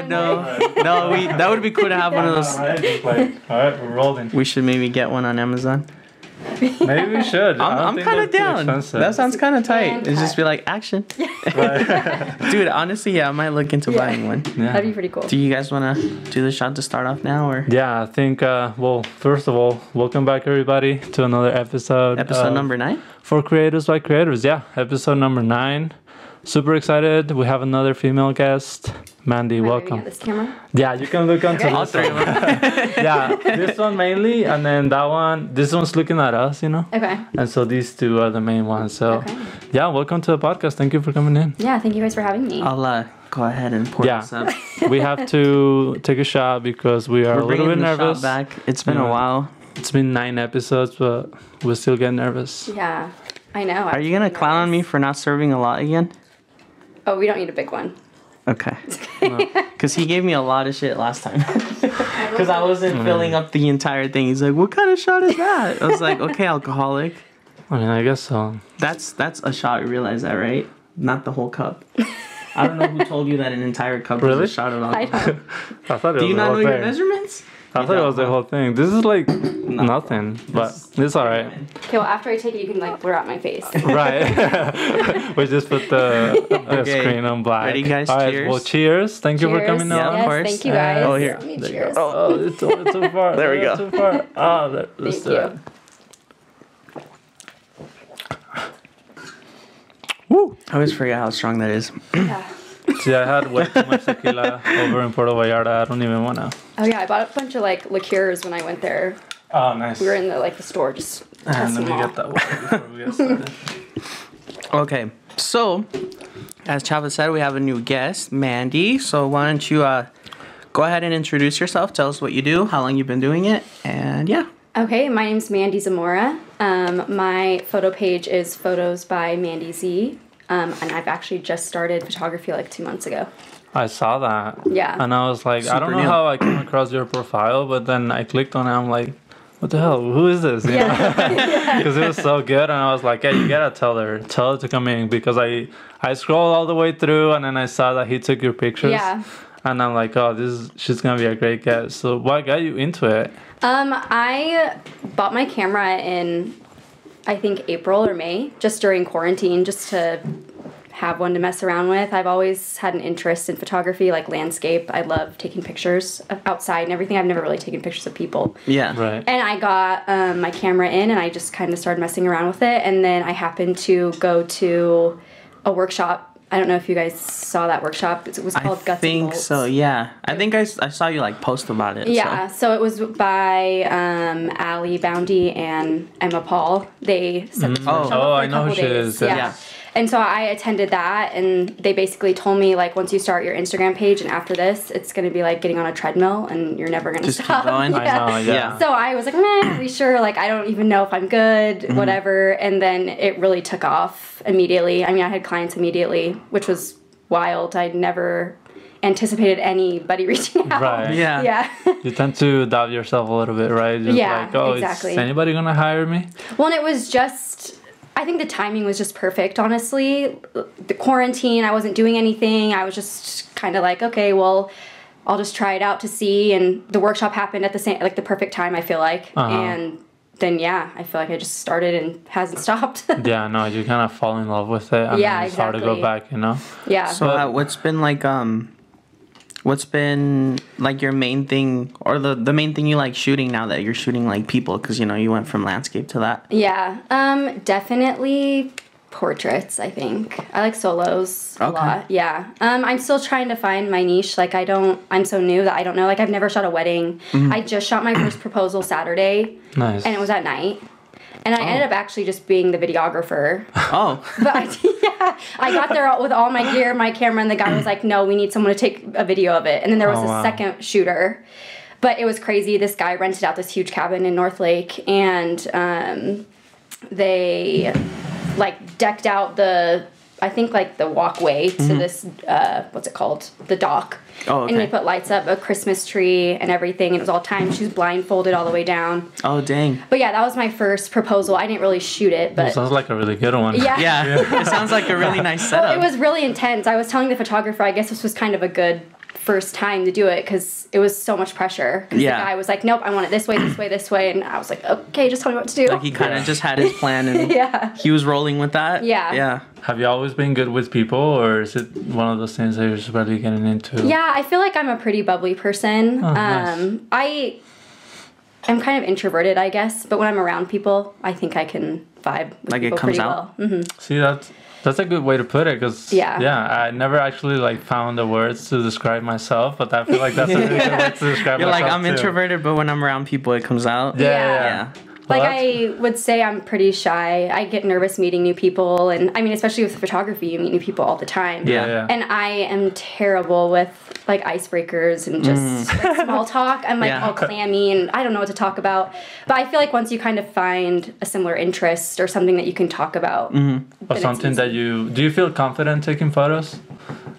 no. That would be cool to have one of those. All right, we're rolling. We should maybe get one on Amazon. Maybe we should. I'm kind of down. That sounds kind of tight. It's just be like action. Dude, honestly, yeah, I might look into buying one. Yeah. That'd be pretty cool. Do you guys want to do the shot to start off now, or? Yeah, I think. Well, first of all, welcome back everybody to another episode. Episode number 9. For Creators by Creators. Yeah, episode number 9. Super excited. We have another female guest. Mandy, welcome. At this camera? Yeah, you can look onto All this three one. of them. Yeah, this one mainly, and then that one. This one's looking at us, you know. Okay. And so these two are the main ones. So, yeah, welcome to the podcast. Thank you for coming in. Yeah, thank you guys for having me. I'll go ahead and pour this up. We have to take a shot because we are a little bit nervous. Shot back. It's been a while. It's been 9 episodes, but we still get nervous. Yeah, I know. Are you gonna clown on me for not serving a lot again? Oh, we don't need a big one. Okay. Because he gave me a lot of shit last time. Because I wasn't filling up the entire thing. He's like, what kind of shot is that? I was like, okay, alcoholic. I mean, I guess so. That's a shot. You realize that, right? Not the whole cup. I don't know who told you that an entire cup is a shot of alcohol. I don't. I thought it Do was you the not whole know your thing. measurements? I thought it was the whole thing. This is like nothing, but it's all right. Okay, well, after I take it, you can like blur out my face. Right. We just put the screen on black. Ready, guys? All right, Cheers. well, cheers. Thank you for coming Yeah, on. of course. Thank you guys. Oh, here. Let me There you cheers. go. Oh, it's too far. There we go. Too far. Oh, let's Thank do it. you. Woo! I always forget how strong that is. Yeah. See, I had way too much tequila over in Puerto Vallarta. I don't even wanna. Oh yeah, I bought a bunch of like liqueurs when I went there. Oh, nice. We were in the store just Let testing me them all. get that water before we get started. Okay, so as Chava said, we have a new guest, Mandy. So why don't you go ahead and introduce yourself? Tell us what you do, how long you've been doing it, and yeah. Okay, my name's Mandy Zamora. My photo page is Photos by Mandy Z. And I've actually just started photography like 2 months ago. I saw that. Yeah. And I was like, I don't know Super new. how I came across your profile, but then I clicked on it. I'm like, what the hell? Who is this? You Yeah. Because it was so good, and I was like, hey, you gotta tell her to come in, because I scrolled all the way through, and then I saw that he took your pictures. Yeah. And I'm like, oh, she's gonna be a great guest. So what got you into it? I bought my camera in, I think, April or May, just during quarantine, just to have one to mess around with. I've always had an interest in photography, like landscape. I love taking pictures of outside and everything. I've never really taken pictures of people. Yeah. Right. And I got my camera in, and I just kind of started messing around with it. And then I happened to go to a workshop. I don't know if you guys saw that workshop. It was called Guts and I think Bolts. so, yeah. I think I saw you like post about it. Yeah, So. so it was by Ali Boundy and Emma Paul. They set this workshop up for I a know couple who she days. is, Yeah. yeah. And so I attended that, and they basically told me, like, once you start your Instagram page and after this, it's going to be like getting on a treadmill and you're never going to Just keep stop. going? I know, yeah. So I was like, are we sure? Like, I don't even know if I'm good, whatever. And then it really took off immediately. I mean, I had clients immediately, which was wild. I never anticipated anybody reaching out. Right. Yeah. Yeah. You tend to doubt yourself a little bit, right? Just Yeah, like, oh, exactly. is anybody gonna hire me? Well, and it was just, I think the timing was just perfect, honestly. The quarantine, I wasn't doing anything. I was just kind of like, okay, well, I'll just try it out to see. And the workshop happened at the perfect time, I feel like. And then, yeah, I feel like I just started and hasn't stopped. Yeah, no, you kind of fall in love with it, and Yeah, then it's hard to go exactly. back, you know? Yeah. So what's been like your main thing, or the main thing you like shooting now that you're shooting like people, because you know you went from landscape to that? Yeah, definitely portraits, I think. I like solos a lot. Yeah. I'm still trying to find my niche. Like, I'm so new that I don't know. Like, I've never shot a wedding. I just shot my first proposal Saturday. Nice. And it was at night. And I ended up actually just being the videographer. Oh. But I got there with all my gear, my camera, and the guy was like, no, we need someone to take a video of it. And then there was a second shooter. But it was crazy. This guy rented out this huge cabin in North Lake, and they like decked out the walkway to this what's it called, the dock. Oh, okay. And they put lights up, a Christmas tree and everything, and it was all timed. She was blindfolded all the way down. Oh, dang. But yeah, that was my first proposal. I didn't really shoot it, but Sounds like a really good one. yeah. Yeah. It sounds like a really nice setup. Well, it was really intense. I was telling the photographer, I guess this was kind of a good first time to do it because it was so much pressure. Because Yeah. the guy was like, nope, I want it this way, this way, this way. And I was like, okay, just tell me what to do. Like he kind of just had his plan and Yeah. he was rolling with that. Yeah. Yeah. Have you always been good with people, or is it one of those things that you're just really getting into? Yeah, I feel like I'm a pretty bubbly person. Oh, nice. I'm kind of introverted, I guess, but when I'm around people, I think I can vibe with Like it people comes pretty out? well. Hmm. See, that's a good way to put it, because Yeah. I never actually like found the words to describe myself, but I feel like that's a really good way to describe You're myself like, I'm too. introverted, but when I'm around people, it comes out. Yeah. Like Well, that's- I would say I'm pretty shy. I get nervous meeting new people, and I mean, especially with photography, you meet new people all the time. Yeah. And I am terrible with like icebreakers and just like, small talk. I'm like Yeah. all clammy and I don't know what to talk about. But I feel like once you kind of find a similar interest or something that you can talk about, Or then it's something easy. that do you feel confident taking photos?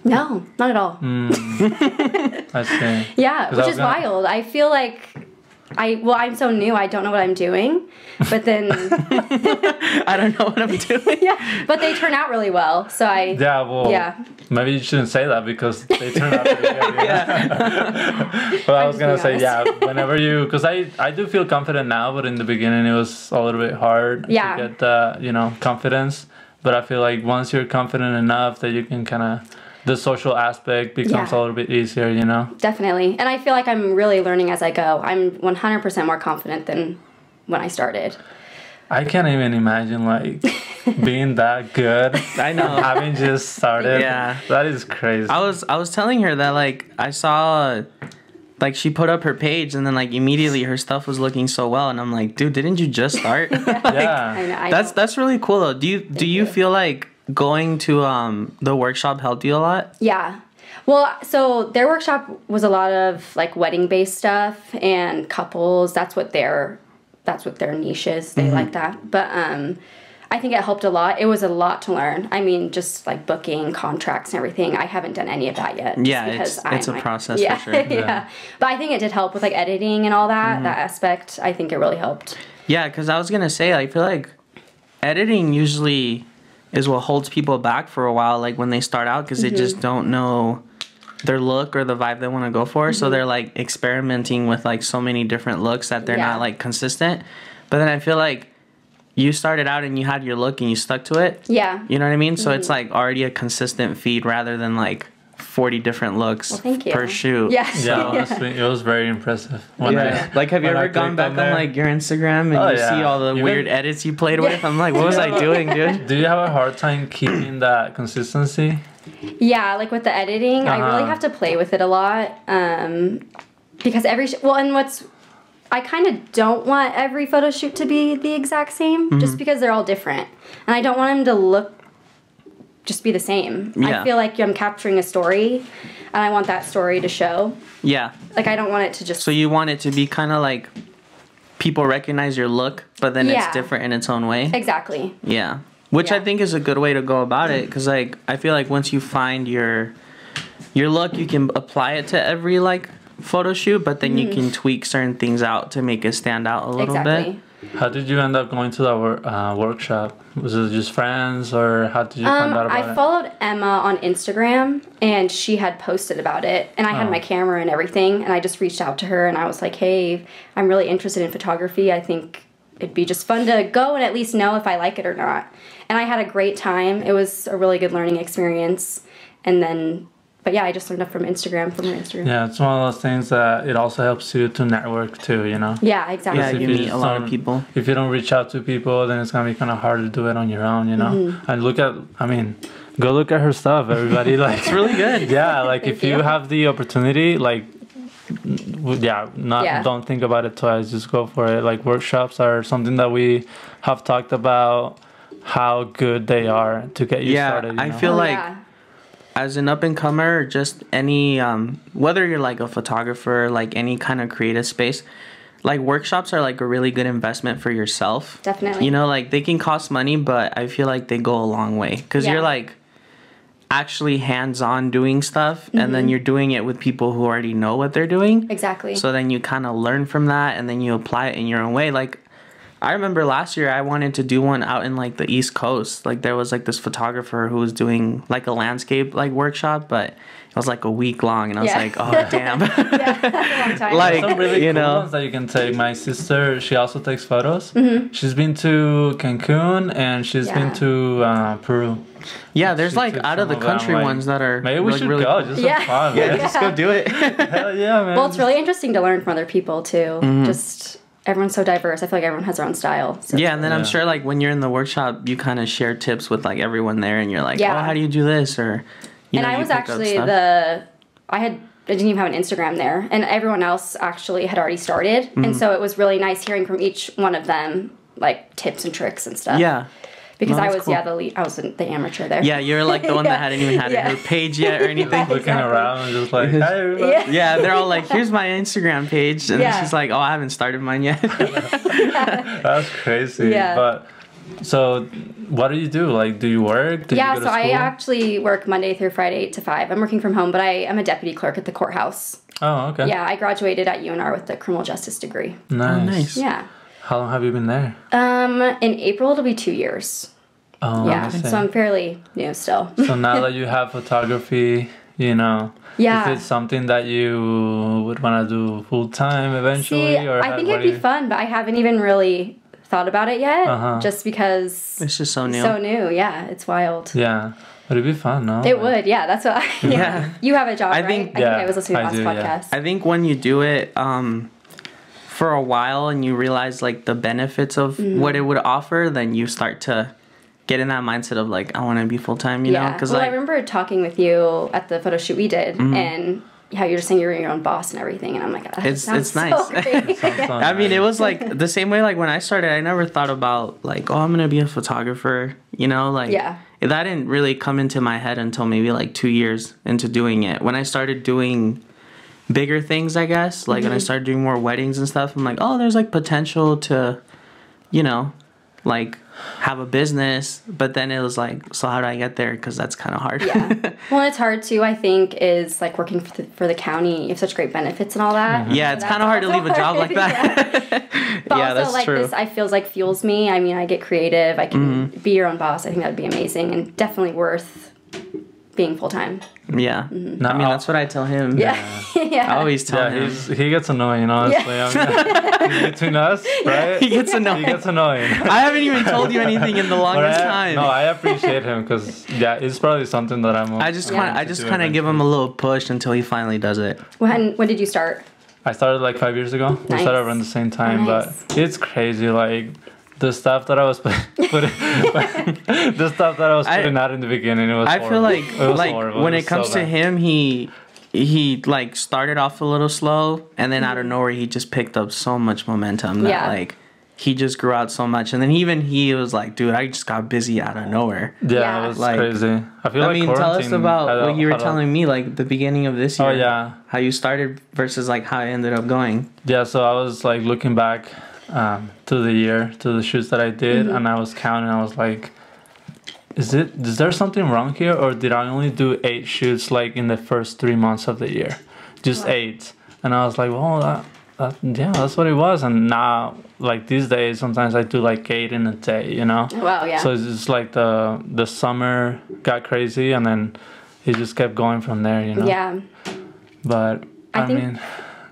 No, not at all. I see. Yeah, 'Cause I which was is gonna- wild. I feel like I'm so new. I don't know what I'm doing, but then I don't know what I'm doing. yeah, but they turn out really well. So Yeah, well, Yeah. maybe you shouldn't say that because they turn out to be good. But I was just gonna being say, honest. yeah, whenever because I do feel confident now, but in the beginning it was a little bit hard Yeah. to get the confidence. But I feel like once you're confident enough that you can kind of the social aspect becomes Yeah. a little bit easier, definitely. And I feel like I'm really learning as I go. I'm 100% more confident than when I started. I can't even imagine like being that good. I know. Having just started. Yeah. That is crazy. I was telling her that like I saw like she put up her page and then like immediately her stuff was looking so well and I'm like, dude, didn't you just start? Yeah. I know. That's really cool though. Do you feel like going to the workshop helped you a lot? Yeah. Well, so their workshop was a lot of like wedding based stuff and couples. That's what their niche is. They like that. But I think it helped a lot. It was a lot to learn. I mean, just like booking contracts and everything. I haven't done any of that yet. just Yeah, because it's I'm a like- process yeah, for sure. yeah. But I think it did help with like editing and all that. That aspect. I think it really helped. Yeah, because I was gonna say I feel like editing usually is what holds people back for a while, like when they start out, because they just don't know their look or the vibe they want to go for. So they're like experimenting with like so many different looks that they're Yeah. not like consistent. But then I feel like you started out and you had your look and you stuck to it. Yeah. You know what I mean? So it's like already a consistent feed rather than like 40 different looks Well, thank you. per shoot. Yeah. Yeah, honestly, it was very impressive. When Like, have you when I ever gone clicked back on there. like your Instagram and Oh, you see yeah. all the Even- weird edits you played with? I'm like, what was I doing, dude? Do you have a hard time keeping that consistency? Yeah, like with the editing, I really Uh-huh. have to play with it a lot because I kind of don't want every photo shoot to be the exact same just because they're all different. And I don't want them to just be the same. Yeah. I feel like I'm capturing a story and I want that story to show. Yeah. Like I don't want it to just So you want it to be kind of like people recognize your look, but then Yeah. it's different in its own way. Exactly. Yeah. Which I Yeah. think is a good way to go about it, because like I feel like once you find your look, you can apply it to every like photo shoot, but then you can tweak certain things out to make it stand out a little Exactly. bit. How did you end up going to that workshop? Was it just friends, or how did you find out about I it? followed Emma on Instagram and she had posted about it and I had Oh. my camera and everything and I just reached out to her and I was like, hey, I'm really interested in photography. I think it'd be just fun to go and at least know if I like it or not. And I had a great time. It was a really good learning experience. And then, but yeah, I just learned up from her Instagram. Yeah, it's one of those things that it also helps you to network too, Yeah, exactly. Yeah, If you you meet just a lot of don't- people. If you don't reach out to people, then it's gonna be kind of hard to do it on your own, And go look at her stuff, everybody. Like, it's really good. Yeah, like if you you. have the opportunity, like, Yeah. don't think about it twice. Just go for it. Like workshops are something that we have talked about how good they are to get you Yeah, started. I feel Oh, like yeah. as an up and comer, or just any whether you're like a photographer, like any kind of creative space, like workshops are like a really good investment for yourself. Definitely. You know, like they can cost money, but I feel like they go a long way because Yeah. you're like actually hands-on doing stuff, and then you're doing it with people who already know what they're doing. Exactly. So then you kind of learn from that, and then you apply it in your own way. Like I remember last year I wanted to do one out in like the East Coast. Like there was like this photographer who was doing like a landscape like workshop, but it was like a week long, and I was like, oh damn. Yeah, that's a long time. Like, There's some really you cool know. ones that you can take. My sister, she also takes photos. She's been to Cancun and she's been to Peru. Yeah, there's She like took out of the some of them, country like, ones that are Maybe we like, should really go. cool. Just Yeah. for fun. Yeah, man. just go do it. Hell yeah, man. Well, it's really interesting to learn from other people too. Just everyone's so diverse. I feel like everyone has their own style. So Yeah, and then I'm Yeah. sure like when you're in the workshop, you kind of share tips with like everyone there, and you're like, Yeah. oh, how do you do this? Or you and know, I you was pick up actually stuff. I didn't even have an Instagram there, and everyone else actually had already started, and so it was really nice hearing from each one of them like tips and tricks and stuff. Yeah. because No, I that's was cool. the lead. I was the amateur there. Yeah, you're like the one that Yeah. hadn't even had Yeah. her page yet or anything. Looking Exactly. around and just like, hi everybody. Yeah. Yeah, they're all like, here's my Instagram page. And Yeah. she's like, oh, I haven't started mine yet. That's crazy. Yeah. But so what do you do? Like, do you work? Do you Yeah, go to so I school? actually work Monday through Friday, 8 to 5. I'm working from home, but I am a deputy clerk at the courthouse. Oh, okay. Yeah, I graduated at UNR with a criminal justice degree. Nice. Oh, nice. Yeah. How long have you been there? In April it'll be 2 years. Oh, Yeah, I see. so I'm fairly new still. So now that you have photography, you know, Yeah. is it something that you would want to do full time eventually? See, or I think what it'd do be you- fun, but I haven't even really thought about it yet, Uh-huh. just because It's just so new. so new. Yeah, it's wild. Yeah, but it'd be fun, no? It would, yeah. That's what. Yeah. You have a job, I right? think- I yeah, think I was listening to I last do, yeah. podcast. I think when you do it for a while and you realize like the benefits of Mm-hmm. what it would offer, then you start to get in that mindset of like, I want to be full time, you know? Because well, I like, remember talking with you at the photo shoot we did, Mm-hmm. and how you were saying you were your own boss and everything, and I'm like, that It's- sounds it's nice. So great. Sounds I mean, it nice. was like the same way like when I started, I never thought about like, oh, I'm going to be a photographer, you know? Like, Yeah. that didn't really come into my head until maybe like 2 years into doing it. When I started doing bigger things, I guess, like when I started doing more weddings and stuff, I'm like, oh, there's like potential to, you know, like have a business. But then it was like, so how do I get there? Because that's kind of hard. Yeah. Well, and it's hard too, I think, is like working for the county. You have such great benefits and all that. Yeah, it's kind of hard to leave a job like that. But Yeah, also, that's like true. this, I feels like fuels me. I mean, I get creative. I can Mm-hmm. be your own boss. I think that would be amazing and definitely worth being full time. Yeah. No, I mean, that's what I tell him. Yeah. Yeah. I always tell Yeah, him. he gets annoying, honestly. I mean, between us, right? He gets annoying. He gets annoying. I haven't even told you anything in the longest time. No, I appreciate him because yeah, it's probably something that I'm. I just Yeah. kind I just kind of give him a little push until he finally does it. When did you start? I started like 5 years ago. We Nice. started around the same time, Nice. but it's crazy. Like the stuff that I was putting, the stuff that I was putting out in the beginning, it was. I feel horrible. like It was like horrible. when It it was so comes to bad. him, he like started off a little slow, and then out of nowhere he just picked up so much momentum that Yeah. like he just grew out so much, and then even he was like, dude, I just got busy out of nowhere. Yeah, Yeah. it was Like, crazy. I feel I like mean, tell us quarantine about had a- what you were had a- telling me, like the beginning of this year. Oh yeah, How you started versus like how it ended up going. yeah. So I was like looking back to the year, to the shoots that I did, and I was counting. I was like, is there something wrong here, or did I only do 8 shoots like in the first 3 months of the year, just Wow. 8? And I was like, well, yeah, that's what it was. And now, like these days, sometimes I do like 8 in a day, you know. Wow, yeah. So it's just like the summer got crazy, and then it just kept going from there, you know. Yeah. But I think mean,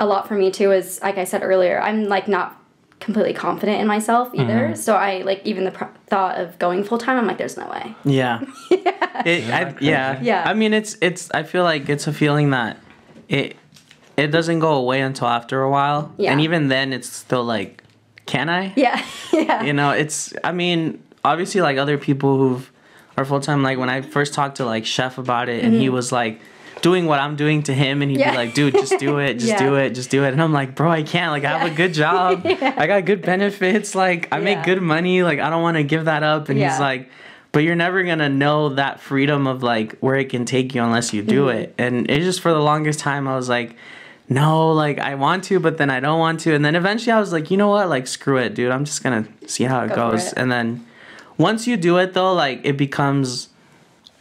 a lot for me too is, like I said earlier, I'm like not completely confident in myself either. Mm-hmm. So I like even the thought of going full time, I'm like, there's no way. Yeah. Yeah. Yeah. I mean, it's. I feel like it's a feeling that it doesn't go away until after a while. Yeah. And even then, it's still like, can I? Yeah. Yeah. You know, it's. I mean, obviously, like other people who are full time. Like when I first talked to like Chef about it, and he was like doing what I'm doing to him, and he'd Mm-hmm. Yeah. be like, dude, just do it, just Yeah. do it, just do it. And I'm like, bro, I can't. Like, I have a good job. I got good benefits. Like, I make Yeah. good money. Like, I don't want to give that up. And Yeah. he's like, but you're never gonna know that freedom of like where it can take you unless you do Mm-hmm. it. And it's just for the longest time I was like, no, like I want to, but then I don't want to. And then eventually I was like, you know what? Like screw it, dude. I'm just gonna see how it Go for goes. it. And then once you do it though, like it becomes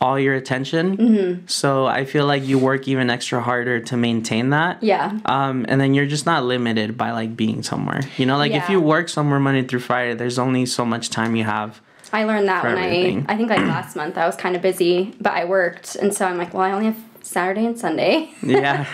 all your attention. So I feel like you work even extra harder to maintain that. Yeah. And then you're just not limited by like being somewhere. You know, like if you work somewhere Monday through Friday, there's only so much time you have. I learned that when everything. I think like last month I was kind of busy, but I worked, and so I'm like, well, I only have Saturday and Sunday. Yeah.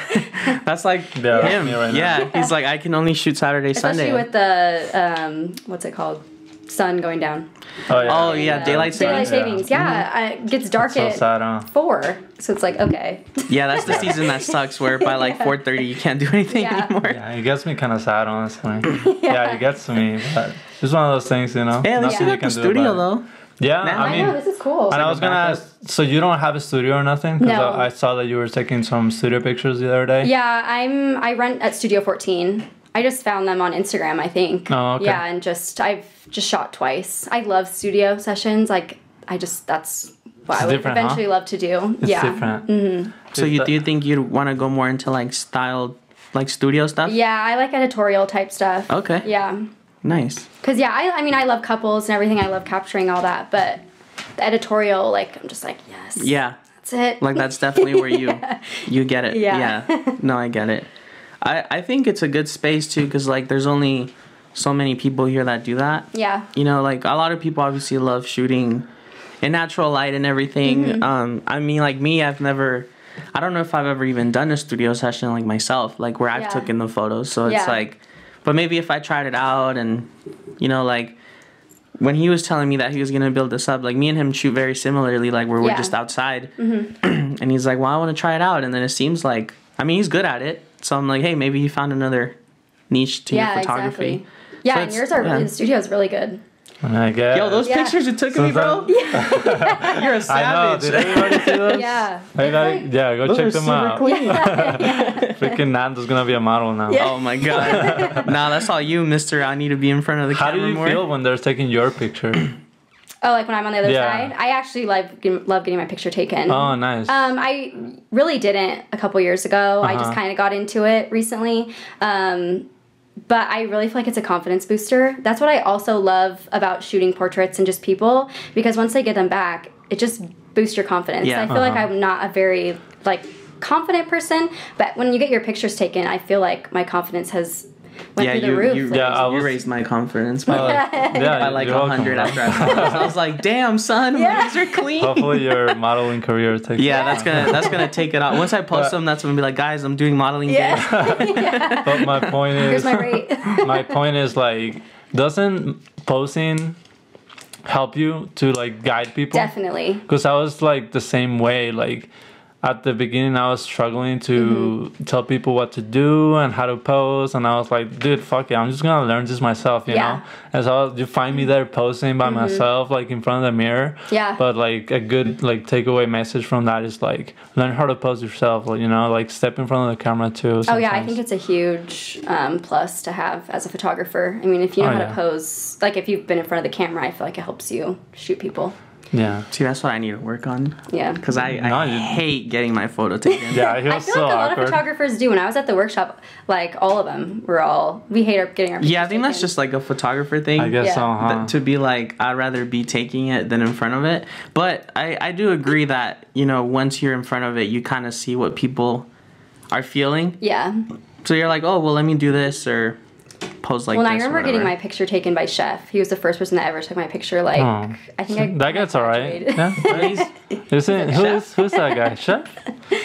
That's like that's him. me right now. Yeah. He's like, I can only shoot Saturday, Especially Sunday. with the what's it called? Sun going down. Oh, yeah. Daylight savings. Daylight savings. Yeah. It gets dark So at sad, huh? 4, so it's like okay. Yeah, that's the season that sucks where by like 4:30 you can't do anything anymore. Yeah, it gets me kind of sad, honestly. Yeah, it gets to me, but it's one of those things, you know. Hey, at least you Nothing got the can do studio about it. though. Yeah, Now- I I mean, know, this is cool. and I was gonna ask, so you don't have a studio or nothing? 'Cause No. I saw that you were taking some studio pictures the other day. Yeah, I rent at Studio 14. I just found them on Instagram, I think. Oh, okay. Yeah, and I've just shot twice. I love studio sessions. Like that's what It's I would different, huh? eventually love to do. It's yeah. different. So do you think you'd want to go more into like styled, like studio stuff? Yeah, I like editorial type stuff. Okay. Yeah. Nice. Cause yeah, I mean I love couples and everything. I love capturing all that, but the editorial, like I'm just like yes. Yeah. That's it. Like that's definitely where you get it. Yeah. No, I get it. I think it's a good space too, because like there's only so many people here that do that. Yeah. You know, like a lot of people obviously love shooting in natural light and everything. I mean, like me, I don't know if I've ever even done a studio session like myself, like where I've Yeah. taken the photos. So it's Yeah. like, but maybe if I tried it out and, you know, like when he was telling me that he was going to build this up, like me and him shoot very similarly, like where we're Yeah. just outside. And he's like, well, I want to try it out. And then it seems like, I mean, he's good at it. So I'm like, hey, maybe he found another niche to your photography. Exactly. Yeah, So and it's- yours are yeah. the studio's really good. I guess. Yo, those Yeah. pictures you took of me, bro. You're a I know. savage. Did everybody see those? Yeah. I gotta, It's like- yeah, go Those check are them super out. clean. Freaking Nando's gonna be a model now. Yeah. Oh my god. Nah, that's all you, mister. I need to be in front of the How do camera you more. feel when they're taking your picture? Oh, like when I'm on the other Yeah. side? I actually love getting my picture taken. Oh, nice. I really didn't a couple years ago. I Uh-huh. just kind of got into it recently. But I really feel like it's a confidence booster. That's what I also love about shooting portraits and just people, because once they get them back, it just boosts your confidence. Yeah. I feel like I'm not a very like confident person, but when you get your pictures taken, I feel like my confidence has went through the roof. You, Like, Yeah, I you was- raised my confidence by, yeah, by like you're welcome. 100 after I saw this. I was like, damn, son, Yeah. these are clean. Hopefully your modeling career takes. Yeah, that's gonna take it out. Once I post them, that's gonna be like, guys, I'm doing modeling day. yeah. But my point Here's is, my rate. my point is like, doesn't posing help you to like guide people? Definitely. Because I was like the same way. Like at the beginning, I was struggling to tell people what to do and how to pose, and I was like, dude, fuck it, I'm just gonna learn this myself, you Yeah. know. And so you find me there posing by myself, like in front of the mirror. Yeah. But like a good like takeaway message from that is like learn how to pose yourself, like, you know, like step in front of the camera too. Oh yeah, I sometimes. think it's a huge plus to have as a photographer. I mean, if you know Oh, how yeah. to pose, like if you've been in front of the camera, I feel like it helps you shoot people. Yeah. See, that's what I need to work on. Yeah. Because I No, you- hate getting my photo taken. Yeah, I feel, I feel so like a lot awkward. of photographers do. When I was at the workshop, like all of them we hate getting our pictures Yeah, I think that's taken. just like a photographer thing. I guess Yeah. so, huh? That- to be like, I'd rather be taking it than in front of it. But I do agree that, you know, once you're in front of it, you kind of see what people are feeling. Yeah. So you're like, oh, well, let me do this or pose like Well, this. I or remember getting whatever. my picture taken by Chef. He was the first person that ever took my picture. Like, Oh. I think I That gets alright. graduated. Yeah. Isn't who's that guy? Chef?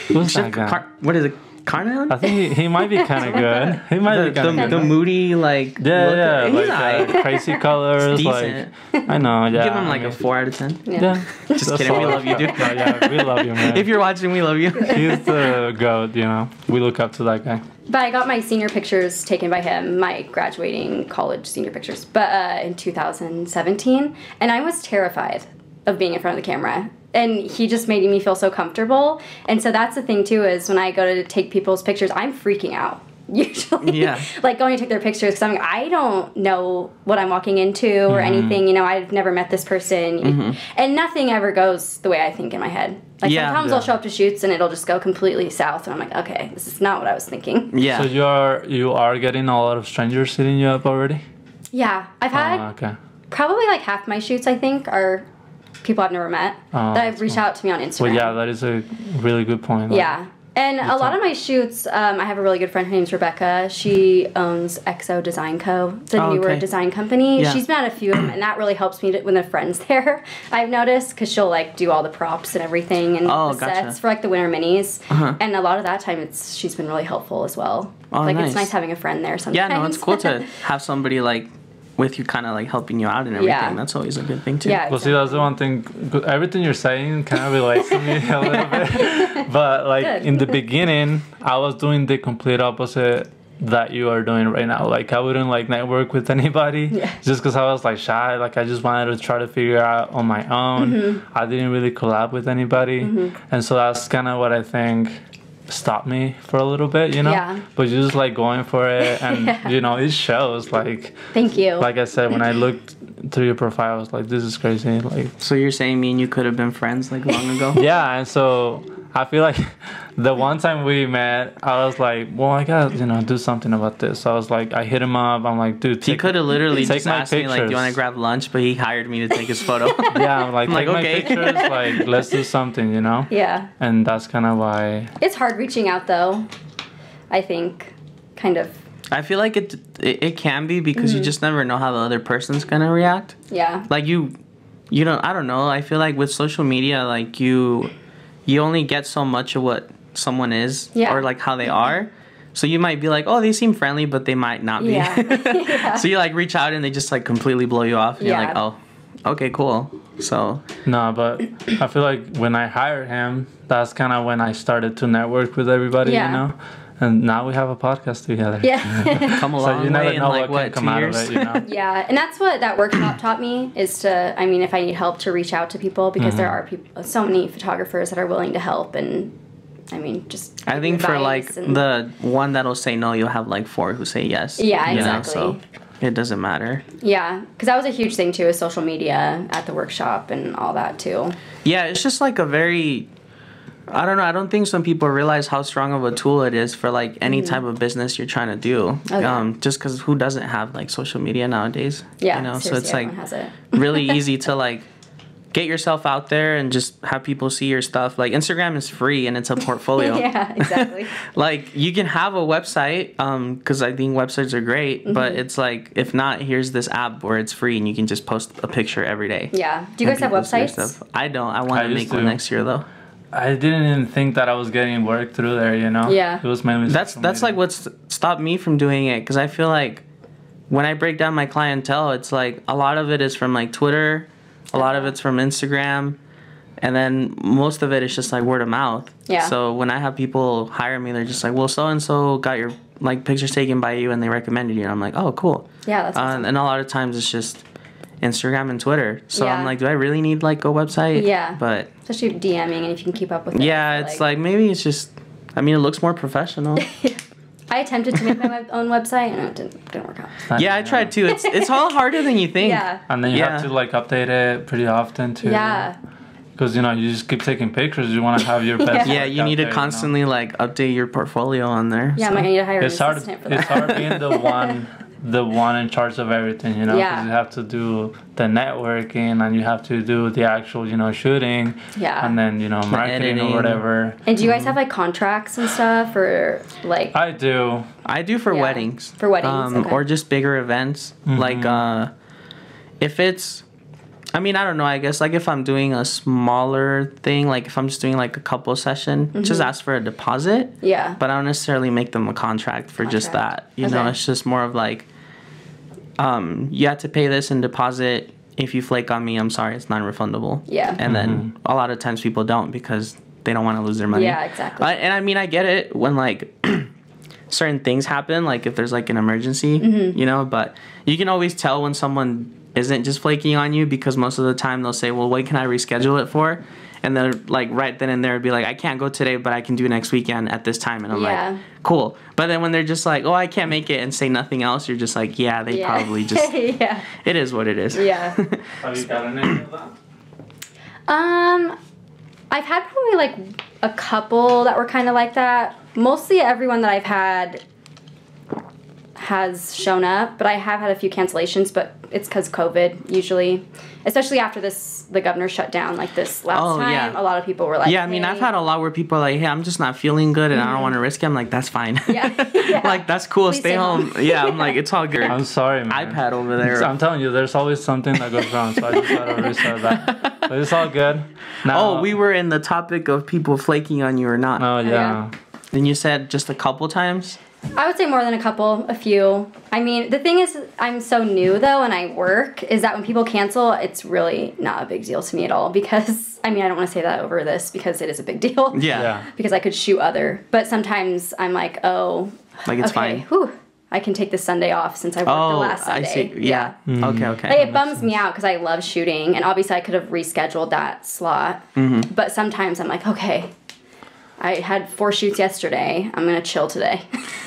Who's that guy? What is it? Carnan? I think he might be kind of good. He might be kind of The good. moody, like, Yeah, look, yeah, he's like alright. crazy colors. decent. Like I know, yeah. Give him like I a mean, 4 out of 10. Yeah. Just That's kidding, we all. love you, dude. No, yeah, we love you, man. If you're watching, we love you. He's the goat, you know. We look up to that guy. But I got my senior pictures taken by him, my graduating college senior pictures, but in 2017. And I was terrified of being in front of the camera. And he just made me feel so comfortable. And so that's the thing, too, is when I go to take people's pictures, I'm freaking out. Usually, Yeah. like going to take their pictures because I'm like, I don't know what I'm walking into or anything. You know, I've never met this person, and nothing ever goes the way I think in my head. Like Yeah. sometimes Yeah. I'll show up to shoots and it'll just go completely south, and I'm like, okay, this is not what I was thinking. Yeah. So you are getting a lot of strangers hitting you up already? Yeah, I've had Oh, okay. probably like half my shoots I think are people I've never met that have reached out to me on Instagram. Well, yeah, that is a really good point. Yeah. And a lot of my shoots, I have a really good friend. Her name's Rebecca. She owns XO Design Co. It's a newer design company. Yeah. She's been at a few of them, and that really helps me when the friend's there, I've noticed, because she'll, like, do all the props and everything and the sets for, like, the winter minis. And a lot of that time, she's been really helpful as well. Like, it's nice having a friend there sometimes. Yeah, no, it's cool to have somebody, like, with you kind of like helping you out and everything. Yeah. That's always a good thing too. Yeah, exactly. Well, see, that's the one thing. Everything you're saying kind of relates to me a little bit. But like in the beginning, I was doing the complete opposite that you are doing right now. Like I wouldn't like network with anybody just because I was like shy. Like I just wanted to try to figure out on my own. I didn't really collab with anybody. And so that's kind of what I think stopped me for a little bit, you know? Yeah. But you just like going for it and you know, it shows. Like thank you. Like I said, when I looked through your profile, I was like, this is crazy. Like, so you're saying me and you could have been friends like long ago? Yeah, and so I feel like the one time we met, I was like, well, I gotta, you know, do something about this. So I was like, I hit him up. I'm like, dude, he could have literally take just my asked pictures. me like, do you want to grab lunch? But he hired me to take his photo. Yeah, I'm like, take my okay. pictures. Like, let's do something, you know? Yeah. And that's kind of why. It's hard reaching out though. I think, kind of. I feel like it can be because you just never know how the other person's gonna react. Yeah. Like you know, I don't know. I feel like with social media, like you only get so much of what someone is or like how they are. So you might be like, oh, they seem friendly, but they might not be. Yeah. So you like reach out and they just like completely blow you off. And you're like, oh, okay, cool. So no, but I feel like when I hired him, that's kind of when I started to network with everybody, you know. And now we have a podcast together. Yeah. Come a long way in like, what can come out of it, you know? Yeah, and that's what that workshop taught me is to, I mean, if I need help, to reach out to people because there are so many photographers that are willing to help and, I mean, just I think for like the one that'll say no, you'll have like 4 who say yes. Yeah, exactly. You know, so it doesn't matter. Yeah, because that was a huge thing too, with social media at the workshop and all that too. Yeah, it's just like a very... I don't know. I don't think some people realize how strong of a tool it is for like any type of business you're trying to do. Okay. Just because who doesn't have like social media nowadays? Yeah, you know, so it's like has it. really easy to like get yourself out there and just have people see your stuff. Like Instagram is free and it's a portfolio. Yeah, exactly. Like you can have a website because I think websites are great, but it's like if not, here's this app where it's free and you can just post a picture every day. Yeah. Do you guys have websites? I don't. I want to make one next year though. I didn't even think that I was getting work through there, you know? Yeah. It was mainly that's like what's stopped me from doing it because I feel like when I break down my clientele, it's like a lot of it is from like Twitter, a lot of it's from Instagram, and then most of it is just like word of mouth. Yeah. So when I have people hire me, they're just like, well, so-and-so got your like pictures taken by you and they recommended you. And I'm like, oh, cool. Yeah, that's awesome. And a lot of times it's just Instagram and Twitter. So I'm like, do I really need like a website? Yeah. But especially DMing and if you can keep up with it. Yeah, it's like maybe it's just, I mean, it looks more professional. I attempted to make my own website and it didn't work out. Yeah, I tried too. It's all harder than you think. Yeah. And then you have to like update it pretty often too. Yeah. Because, you know, you just keep taking pictures. You want to have your best. Yeah, you need to constantly like update your portfolio on there. Yeah, so. I might need to hire an assistant for that. It's hard being the one in charge of everything, you know, because you have to do the networking and you have to do the actual, you know, shooting. Yeah. And then, you know, marketing or whatever. And do you guys have like contracts and stuff or like? I do for weddings. For weddings, okay. Or just bigger events. Like if it's, I mean, I don't know, I guess like if I'm doing a smaller thing, like if I'm just doing like a couple session, just ask for a deposit. Yeah. But I don't necessarily make them a contract for just that. You know, it's just more of like, you have to pay this in deposit. If you flake on me, I'm sorry, it's non-refundable. Yeah. And then a lot of times people don't because they don't want to lose their money. Yeah, exactly. And I mean, I get it when like certain things happen, like if there's like an emergency, you know, but you can always tell when someone isn't just flaking on you because most of the time they'll say, well, what can I reschedule it for? And they're like right then and there would be like, I can't go today, but I can do next weekend at this time. And I'm like, cool. But then when they're just like, oh, I can't make it and say nothing else, you're just like, yeah, they probably just, it is what it is. Yeah. Have you gotten any of that? I've had probably like a couple that were kind of like that. Mostly everyone that I've had has shown up, but I have had a few cancellations, but it's because COVID usually, especially after the governor shut down like this last time. A lot of people were like, yeah, I mean, I've had a lot where people are like, hey, I'm just not feeling good and I don't want to risk it. I'm like, that's fine. Like, that's cool. Please stay home. Yeah, I'm like, it's all good. I'm sorry, man. iPad over there. I'm telling you, there's always something that goes wrong, so I just gotta restart that. But it's all good. Now, we were in the topic of people flaking on you or not. Oh, yeah. Then you said just a couple times? I would say more than a few. I mean, the thing is, I'm so new though, and I work, is that when people cancel, it's really not a big deal to me at all because, I mean, I don't want to say that over this because it is a big deal. Yeah. Because I could shoot other. But sometimes I'm like, oh, like it's fine. Whew, I can take this Sunday off since I worked the last Sunday. I see. Yeah. Okay. Like, it bums me out because I love shooting, and obviously I could have rescheduled that slot. But sometimes I'm like, okay, I had 4 shoots yesterday. I'm gonna chill today.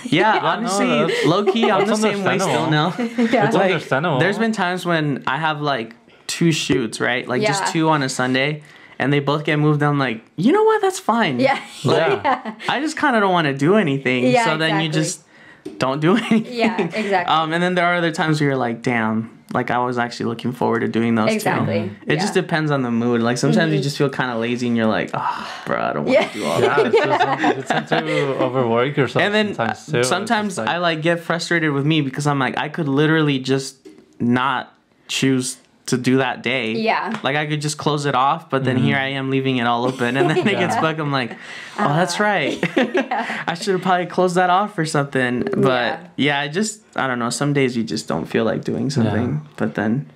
Yeah, honestly, low key, I'm the same way still now. It's like, understandable. There's been times when I have like 2 shoots, right? Like just 2 on a Sunday, and they both get moved. I'm like, you know what? That's fine. Yeah. Like, I just kind of don't want to do anything. Yeah, so then you just don't do anything. Yeah, exactly. And then there are other times where you're like, damn. Like, I was actually looking forward to doing those too. It just depends on the mood. Like, sometimes you just feel kind of lazy and you're like, oh, bro, I don't want to do all that. It's not to overwork yourself. And then sometimes I, like, get frustrated with me because I'm like, I could literally just not choose to do that day. Yeah. Like, I could just close it off, but then here I am leaving it all open. And then it gets booked. I'm like, oh, that's right. I should have probably closed that off or something. But, I don't know. Some days you just don't feel like doing something. Yeah. But then,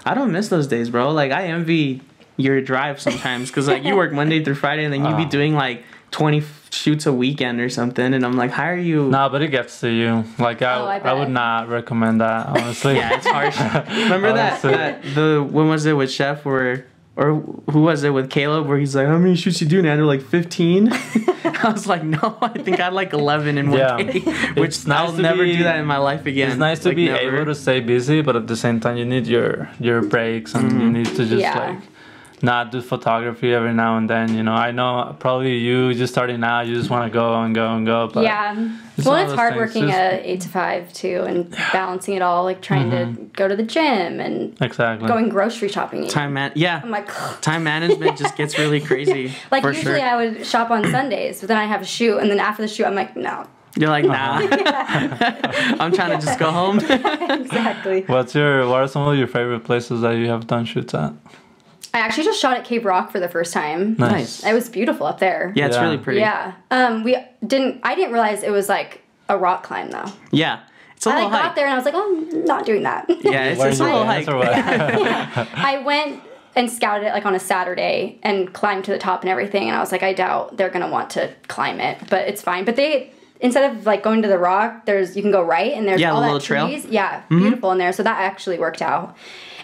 I don't miss those days, bro. Like, I envy your drive sometimes. Because, like, you work Monday through Friday, and then you be doing, like, 20 shoots a weekend or something, and I'm like, how are you? Nah, but it gets to you. Like, I would not recommend that, honestly. Yeah, it's harsh. Remember when was it with Chef or who was it with Caleb where he's like, how many shoots you do now? They're like 15. I was like, no, I think I had like 11 in one day, which I'll never do that in my life again. It's nice to be able to stay busy, but at the same time, you need your breaks, and you need to just like not do photography every now and then. You know, I know probably you just starting out, you just want to go and go and go. But it's hard working at 8 to 5 too, and balancing it all, like trying to go to the gym and going grocery shopping. I'm like, time management just gets really crazy. Like usually I would shop on Sundays, but then I have a shoot, and then after the shoot, I'm like, no. You're like, nah. I'm trying to just go home. Exactly. What are some of your favorite places that you have done shoots at? I actually just shot at Cave Rock for the first time. Nice. It was beautiful up there. Yeah, it's really pretty. Yeah. I didn't realize it was like a rock climb though. Yeah. It's a little hike. I got there and I was like, oh, I'm not doing that. Yeah, it's a little hike. I went and scouted it like on a Saturday and climbed to the top and everything, and I was like, I doubt they're gonna want to climb it, but it's fine. But instead of like going to the rock, you can go right, and there's all that trees. Trail. Yeah, beautiful in there. So that actually worked out.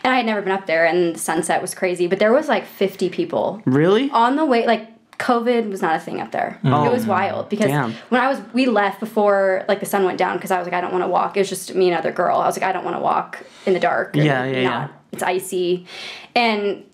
And I had never been up there, and the sunset was crazy. But there was like 50 people. Really? On the way, like COVID was not a thing up there. It was wild because we left before like the sun went down because I was like, I don't want to walk. It was just me and another girl. I was like, I don't want to walk in the dark. Yeah. It's icy, and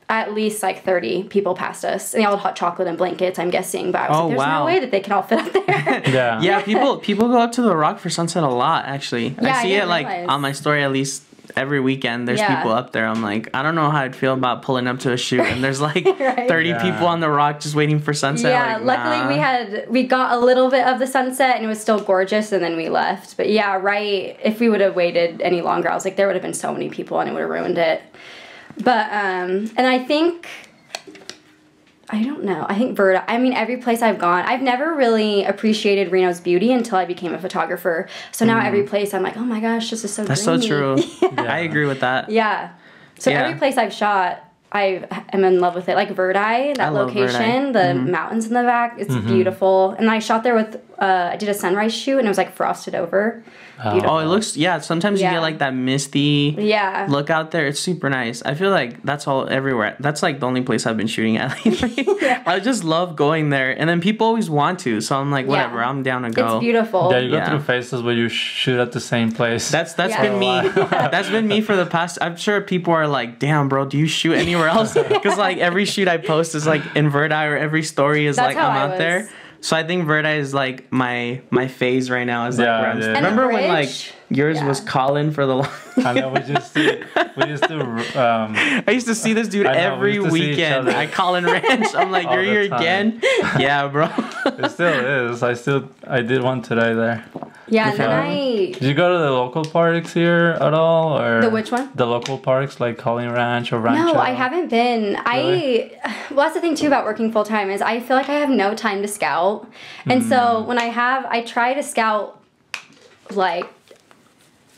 at least like 30 people passed us, and they all had hot chocolate and blankets, I'm guessing. But I was like, there's no way that they can all fit up there. Yeah, people go up to the rock for sunset a lot, actually. Yeah, I see it like on my story at least. Every weekend there's people up there. I'm like, I don't know how I'd feel about pulling up to a shoot and there's like 30 people on the rock just waiting for sunset. Yeah, like, luckily we got a little bit of the sunset and it was still gorgeous, and then we left. But yeah, if we would have waited any longer, I was like, there would have been so many people and it would have ruined it. But and I think Verda. I mean, every place I've gone, I've never really appreciated Reno's beauty until I became a photographer. So now every place I'm like, oh my gosh, this is so That's dreamy. so true. I agree with that. Yeah. So every place I've shot, I am in love with it. Like Verdi, that location, the mountains in the back, it's beautiful. And I shot there with, I did a sunrise shoot, and it was like frosted over. Beautiful. Oh, it looks, sometimes you get like that misty look out there. It's super nice. I feel like that's all everywhere. That's like the only place I've been shooting at lately. I just love going there. And then people always want to. So I'm like, whatever, I'm down to go. It's beautiful. Yeah, you go through phases where you shoot at the same place. That's been me. That's been me for the past, I'm sure people are like, damn, bro, do you shoot anywhere else? Because like every shoot I post is like in Verdi, or every story is like I'm out there. So I think Verdi is like my phase right now. Is like Yeah, where I'm- yeah. And the remember when like bridge? yours Yeah. was Colin for the long. I know we used to I used to see this dude I know, we every used to see each weekend other. at Colin Ranch. I'm like, All you're the here time. again? Yeah, bro. it still is. I did one today there. Yeah, and then Yeah. I Did you go to the local parks here at all, or The which one? The local parks like Colleen Ranch or Rancho? No, I haven't been. Really? Well, that's the thing too about working full time is I feel like I have no time to scout, and so when I try to scout, like,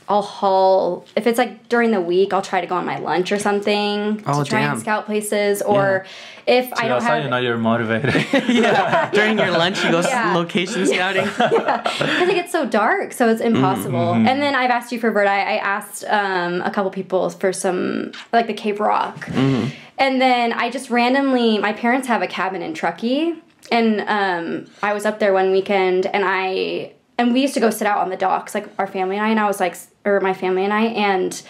I'll haul if it's like during the week. I'll try to go on my lunch or something Oh, to try damn. and scout places, or if I See, don't that's how have you know you're motivated. Yeah. During your lunch, you go Yeah. location scouting. because it gets so dark, so it's impossible. And then I've asked you for Verdi. I asked a couple people for some, like the Cape Rock. And then I just randomly, my parents have a cabin in Truckee, and I was up there one weekend, and we used to go sit out on the docks, like our family and I was like, or my family and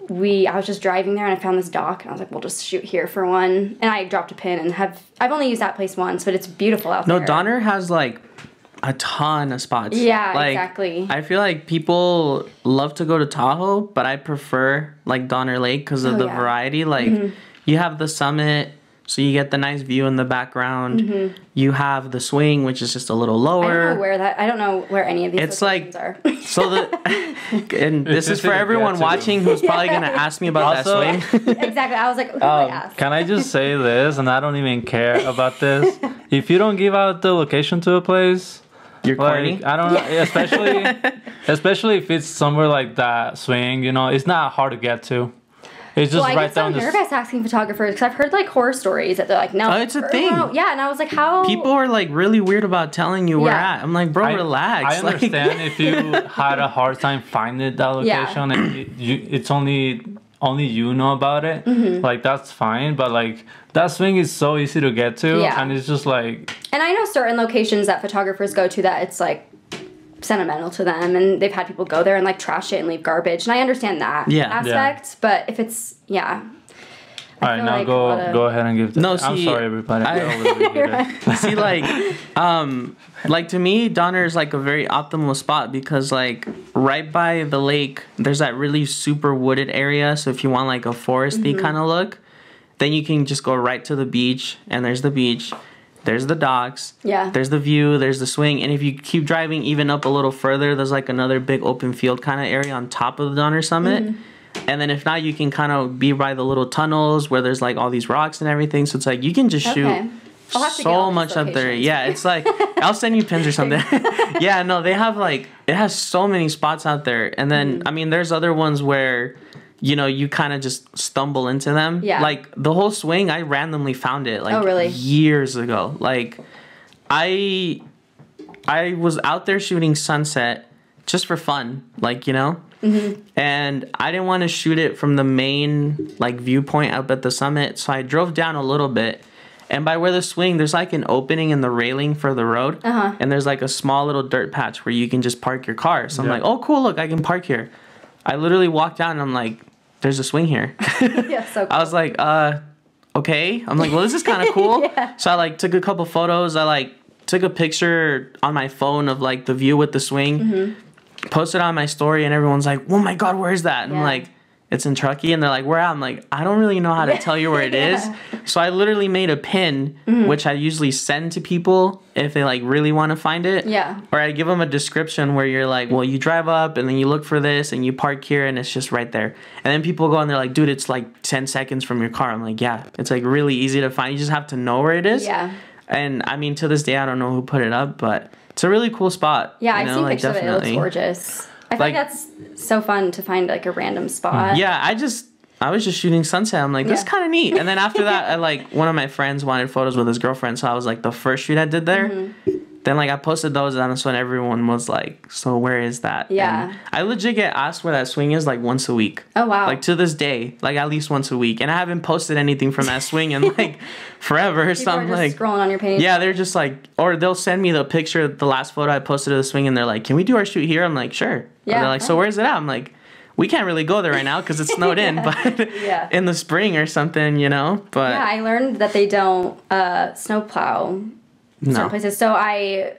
I was just driving there and I found this dock and I was like, we'll just shoot here for one. And I dropped a pin and I've only used that place once, but it's beautiful out there. No, Donner has like a ton of spots. Yeah, like, exactly. I feel like people love to go to Tahoe, but I prefer like Donner Lake because of Oh, the yeah. variety. Like you have the summit, so you get the nice view in the background. You have the swing, which is just a little lower. I don't know where any of these It's like- locations are. So and this is just for didn't everyone get to. watching who's probably gonna ask me about Also- that swing. Exactly. I was like, who do I ask? Can I just say this, and I don't even care about this? If you don't give out the location to a place, You're corny. like I don't know, especially if it's somewhere like that swing, you know, it's not hard to get to. It's just Well, I right get so down the. nervous asking photographers because I've heard like horror stories that they're like, no, Oh, it's a thing. Yeah, and I was like, how? People are like really weird about telling you where Yeah. at. I'm like, bro, relax. I Like- understand if you had a hard time finding that Yeah. location and it's only you know about it. Like that's fine, but like that swing is so easy to get to, Yeah. and it's just like And I know certain locations that photographers go to that it's like sentimental to them, and they've had people go there and like trash it and leave garbage, and I understand that Yeah. aspect. But if it's all right, feel now like a lot of- go ahead and give. No, I'm see, sorry, everybody. I- I overreacted. See, like to me, Donner is like a very optimal spot because like right by the lake, there's that really super wooded area. So if you want like a foresty kind of look, then you can just go right to the beach, and there's the beach, there's the docks, Yeah. there's the view, there's the swing, and if you keep driving even up a little further, there's like another big open field kind of area on top of the Donner Summit. And then if not, you can kind of be by the little tunnels where there's like all these rocks and everything. So it's like you can just shoot Okay. I'll have to get all so these much up there. locations. Yeah, it's like I'll send you pins or something. Yeah, no, they have like it has so many spots out there. And then I mean there's other ones where you know you kind of just stumble into them. Yeah. Like the whole swing, I randomly found it like Oh, really? years ago. Like I was out there shooting sunset just for fun, like, you know? And I didn't want to shoot it from the main like viewpoint up at the summit, so I drove down a little bit. And by where the swing, there's like an opening in the railing for the road, and there's like a small little dirt patch where you can just park your car. So I'm Yeah. like, oh cool, look, I can park here. I literally walked down and I'm like, there's a swing here. Yeah, so cool. I was like, okay. I'm like, well, this is kind of cool. Yeah. So I like took a couple photos. I like took a picture on my phone of like the view with the swing, posted on my story, and everyone's like, oh my God, where's that? And I'm Yeah. like, it's in Truckee. And they're like, where at? I'm like, I don't really know how to tell you where it is. So I literally made a pin, which I usually send to people if they like really want to find it. Yeah. Or I give them a description where you're like, well, you drive up and then you look for this and you park here and it's just right there. And then people go and they're like, dude, it's like 10 seconds from your car. I'm like, yeah, it's like really easy to find. You just have to know where it is. Yeah. And I mean, to this day, I don't know who put it up, but it's a really cool spot. Yeah, you I've know, seen like, pictures of it. It looks gorgeous. I Like- think that's so fun to find like a random spot. Yeah, I was just shooting sunset. I'm like, this is Yeah. kind of neat. And then after that, I like, one of my friends wanted photos with his girlfriend. So I was like, the first shoot I did there. Then like I posted those, and that's when everyone was like, so where is that? Yeah. And I legit get asked where that swing is like once a week. Oh, wow. Like to this day, like at least once a week. And I haven't posted anything from that swing in like forever. People So are I'm just like, scrolling on your page. yeah, they're just like, or they'll send me the picture, the last photo I posted of the swing, and they're like, can we do our shoot here? I'm like, sure. Yeah, Yeah. They're like, so fine. where's it at? I'm like, we can't really go there right now because it's snowed in, but Yeah. in the spring or something, you know? But Yeah, I learned that they don't snowplow certain places. So I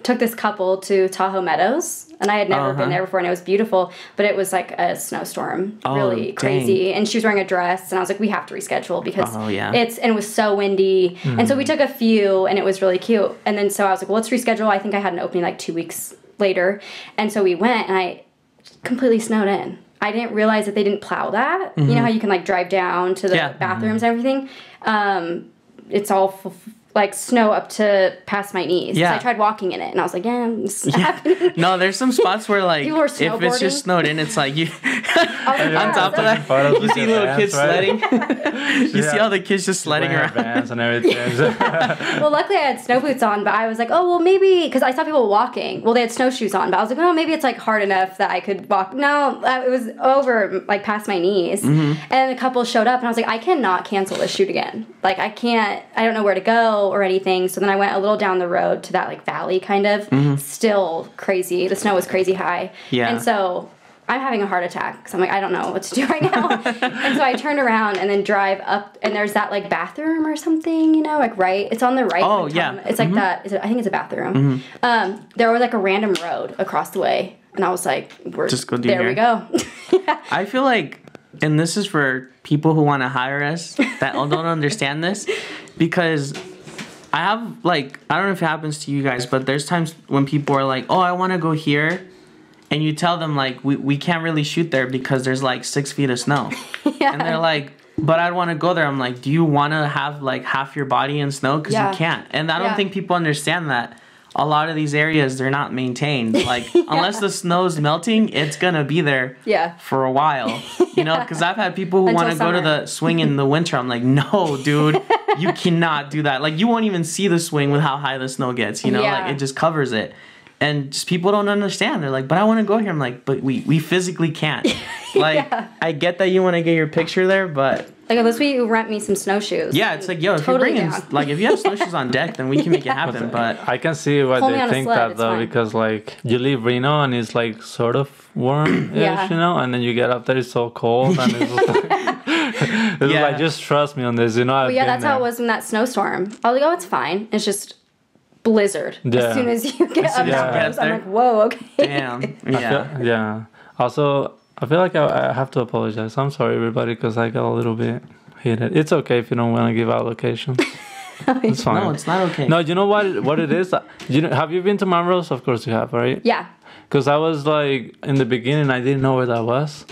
took this couple to Tahoe Meadows, and I had never been there before, and it was beautiful, but it was like a snowstorm, really crazy. And she was wearing a dress, and I was like, we have to reschedule because it was so windy. And so we took a few, and it was really cute. And then so I was like, well, let's reschedule. I think I had an opening like 2 weeks later, and so we went, and I completely snowed in. I didn't realize that they didn't plow that. You know how you can like drive down to the bathrooms and everything. It's all like snow up to past my knees. Yeah. So I tried walking in it, and I was like, it's happening. No, there's some spots where like if it's just snowed in, it's like you on top of that, you see little kids sledding. You see all the kids just sledding around. Bands and everything. Well, luckily I had snow boots on, but I was like, oh, well, maybe, because I saw people walking. Well, they had snowshoes on, but I was like, oh, maybe it's like hard enough that I could walk. No, it was over like past my knees. And a couple showed up, and I was like, I cannot cancel this shoot again. Like, I don't know where to go or anything. So then I went a little down the road to that like valley kind of. Still crazy. The snow was crazy high. Yeah. And so I'm having a heart attack because I'm like, I don't know what to do right now. And so I turned around and then drive up, and there's that like bathroom or something, you know, like it's on the right. Oh, yeah. It's like that. I think it's a bathroom. There was like a random road across the way, and I was like, just go there we go. I feel like, and this is for people who want to hire us that don't understand this, because I have, like, I don't know if it happens to you guys, but there's times when people are like, oh, I want to go here. And you tell them, like, we can't really shoot there because there's, like, 6 feet of snow. And they're like, but I want to go there. I'm like, do you want to have, like, half your body in snow? Because you can't. And I don't think people understand that. A lot of these areas, they're not maintained. Like, unless the snow's melting, it's going to be there for a while. You know, because I've had people who want to go to the swing in the winter. I'm like, no, dude, you cannot do that. Like, you won't even see the swing with how high the snow gets, you know? Like, it just covers it. And just people don't understand. They're like, but I want to go here. I'm like, but we physically can't. Like, I get that you want to get your picture there, but... Like, unless you rent me some snowshoes. Yeah, it's like, yo, if you're bringing... Like, if you have snowshoes on deck, then we can make it happen, but... I can see why they think that, though, because, like, you leave Reno, and it's, like, sort of warm-ish, you know? And then you get up there, it's so cold, and it's just like... it's like, just trust me on this, you know? Well, that's how it was in that snowstorm. I was like, oh, it's fine. It's just... blizzard. As soon as you get up there, I'm like, whoa, okay. Damn. Also, I feel like I have to apologize. I'm sorry, everybody, because I got a little bit heated. It's okay if you don't want to give out locations. It's fine. No, it's not okay. No, you know what it is? Have you been to Monrose? Of course you have, right? Yeah. Because I was like, in the beginning, I didn't know where that was.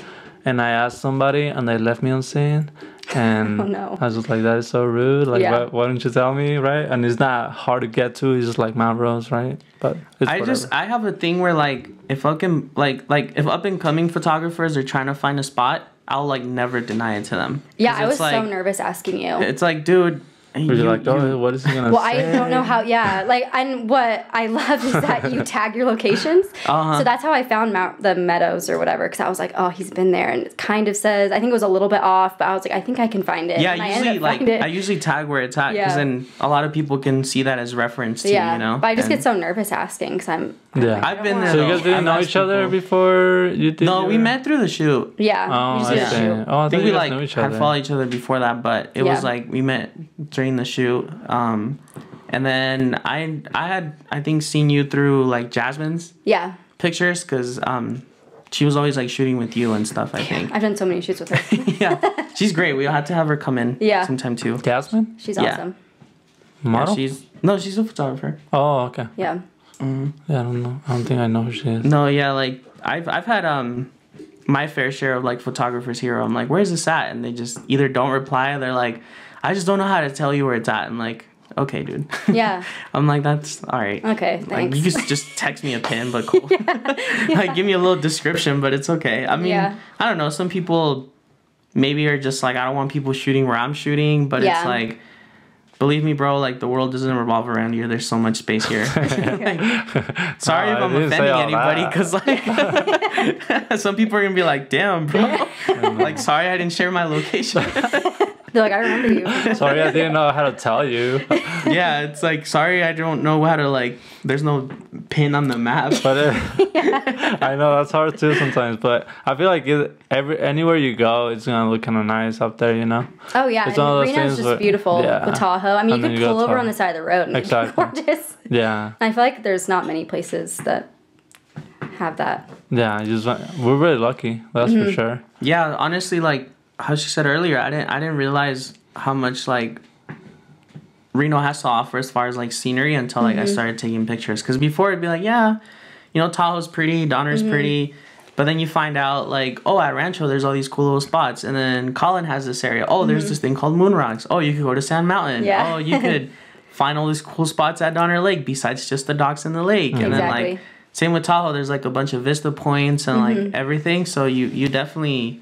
And I asked somebody, and they left me on scene. And I was just like, that is so rude. Like, why don't you tell me, right? And it's not hard to get to. It's just like Mount Rose, right? But I have a thing where like if I can like if up and coming photographers are trying to find a spot, I'll like never deny it to them. Yeah, I was so nervous asking you. It's like, dude. You're like, oh, what is he gonna say? Well, I don't know how. Yeah, like, and what I love is that you tag your locations. So that's how I found the Meadows or whatever. Because I was like, oh, he's been there, and it kind of says. I think it was a little bit off, but I was like, I think I can find it. Yeah, I usually tag where it's at, because then a lot of people can see that as reference to you know. But I just get so nervous asking because I'm. Yeah, I've been there. So you guys didn't know each other before you did? No, we met through the shoot. Yeah. Oh, we just did a shoot. Oh, I think we like had followed each other before that, but it was like we met during the shoot. And then I had, I think, seen you through like Jasmine's pictures, because she was always like shooting with you and stuff, I think. I've done so many shoots with her. She's great. We'll have to have her come in sometime too. Jasmine? She's awesome. Model? She's a photographer. Oh, okay. Yeah. Yeah, I don't know. I don't think I know who she is. No, yeah, like I've had my fair share of like photographers here. I'm like, where's this at? And they just either don't reply, or they're like, I just don't know how to tell you where it's at. I'm like, okay, dude. Yeah. I'm like, that's all right. Okay, thanks. Like, you just text me a pin, but cool. Like, give me a little description, but it's okay. I mean, I don't know. Some people maybe are just like, I don't want people shooting where I'm shooting, but it's like, believe me, bro, like, the world doesn't revolve around you. There's so much space here. Like, sorry if I'm offending anybody, because, like, some people are going to be like, damn, bro. Like, sorry I didn't share my location. They're like, I remember you. Sorry, I didn't know how to tell you. Yeah, it's like, sorry, I don't know how to, like, there's no pin on the map. But I know that's hard too sometimes. But I feel like anywhere you go, it's gonna look kind of nice up there, you know. Oh yeah, It's one of and those Reno's things just beautiful with Tahoe. I mean, And you then could you go pull over Tahoe. on the side of the road and Exactly. it's gorgeous. Yeah. I feel like there's not many places that have that. Yeah, we're really lucky. That's for sure. Yeah, honestly, like how she said earlier, I didn't realize how much like Reno has to offer as far as like scenery until like I started taking pictures. Because before it'd be like, yeah, you know, Tahoe's pretty, Donner's pretty, but then you find out like, oh, at Rancho there's all these cool little spots, and then Colin has this area. Oh, there's this thing called Moon Rocks. Oh, you could go to Sand Mountain. Yeah. Oh, you could find all these cool spots at Donner Lake besides just the docks and the lake. And then Exactly. like same with Tahoe, there's like a bunch of vista points and like everything. So you definitely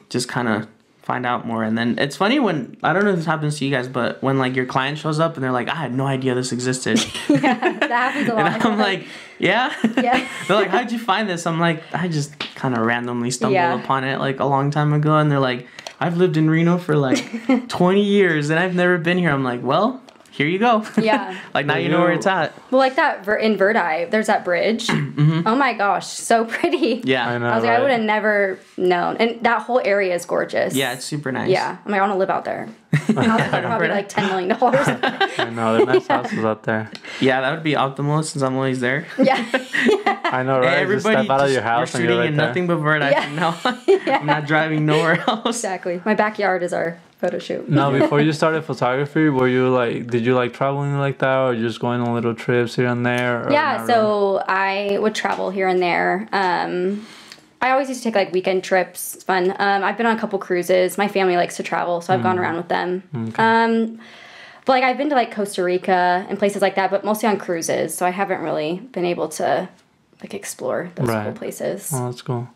just kind of find out more. And then it's funny when, I don't know if this happens to you guys, but when like your client shows up and they're like, I had no idea this existed. Yeah, that happens a lot. And I'm like, yeah? Yeah. They're like, how'd you find this? I'm like, I just kind of randomly stumbled Yeah. upon it like a long time ago. And they're like, I've lived in Reno for like 20 years and I've never been here. I'm like, well, here you go. Yeah. Like now you know where it's at. Well, like that in Verdi, there's that bridge. Oh my gosh, so pretty. Yeah. I know. I was like, right? I would have never known. And that whole area is gorgeous. Yeah, it's super nice. Yeah. I'm like, I want to live out there. Probably like $10 million. I know, there are nice houses out there. Yeah, that would be optimal since I'm always there. Yeah. I know, right? Hey, just step out of your house you're and you're shooting right in there. nothing but Verdi Yeah. from now on. I'm not driving nowhere else. Exactly. My backyard is our photo shoot. Now, before you started photography, did you like traveling like that, or just going on little trips here and there? Or Yeah, not so I would travel here and there. I always used to take like weekend trips. It's fun. I've been on a couple cruises. My family likes to travel, so I've gone around with them. Okay. But like I've been to like Costa Rica and places like that, but mostly on cruises. So I haven't really been able to like explore those Right. cool places. Oh, that's cool.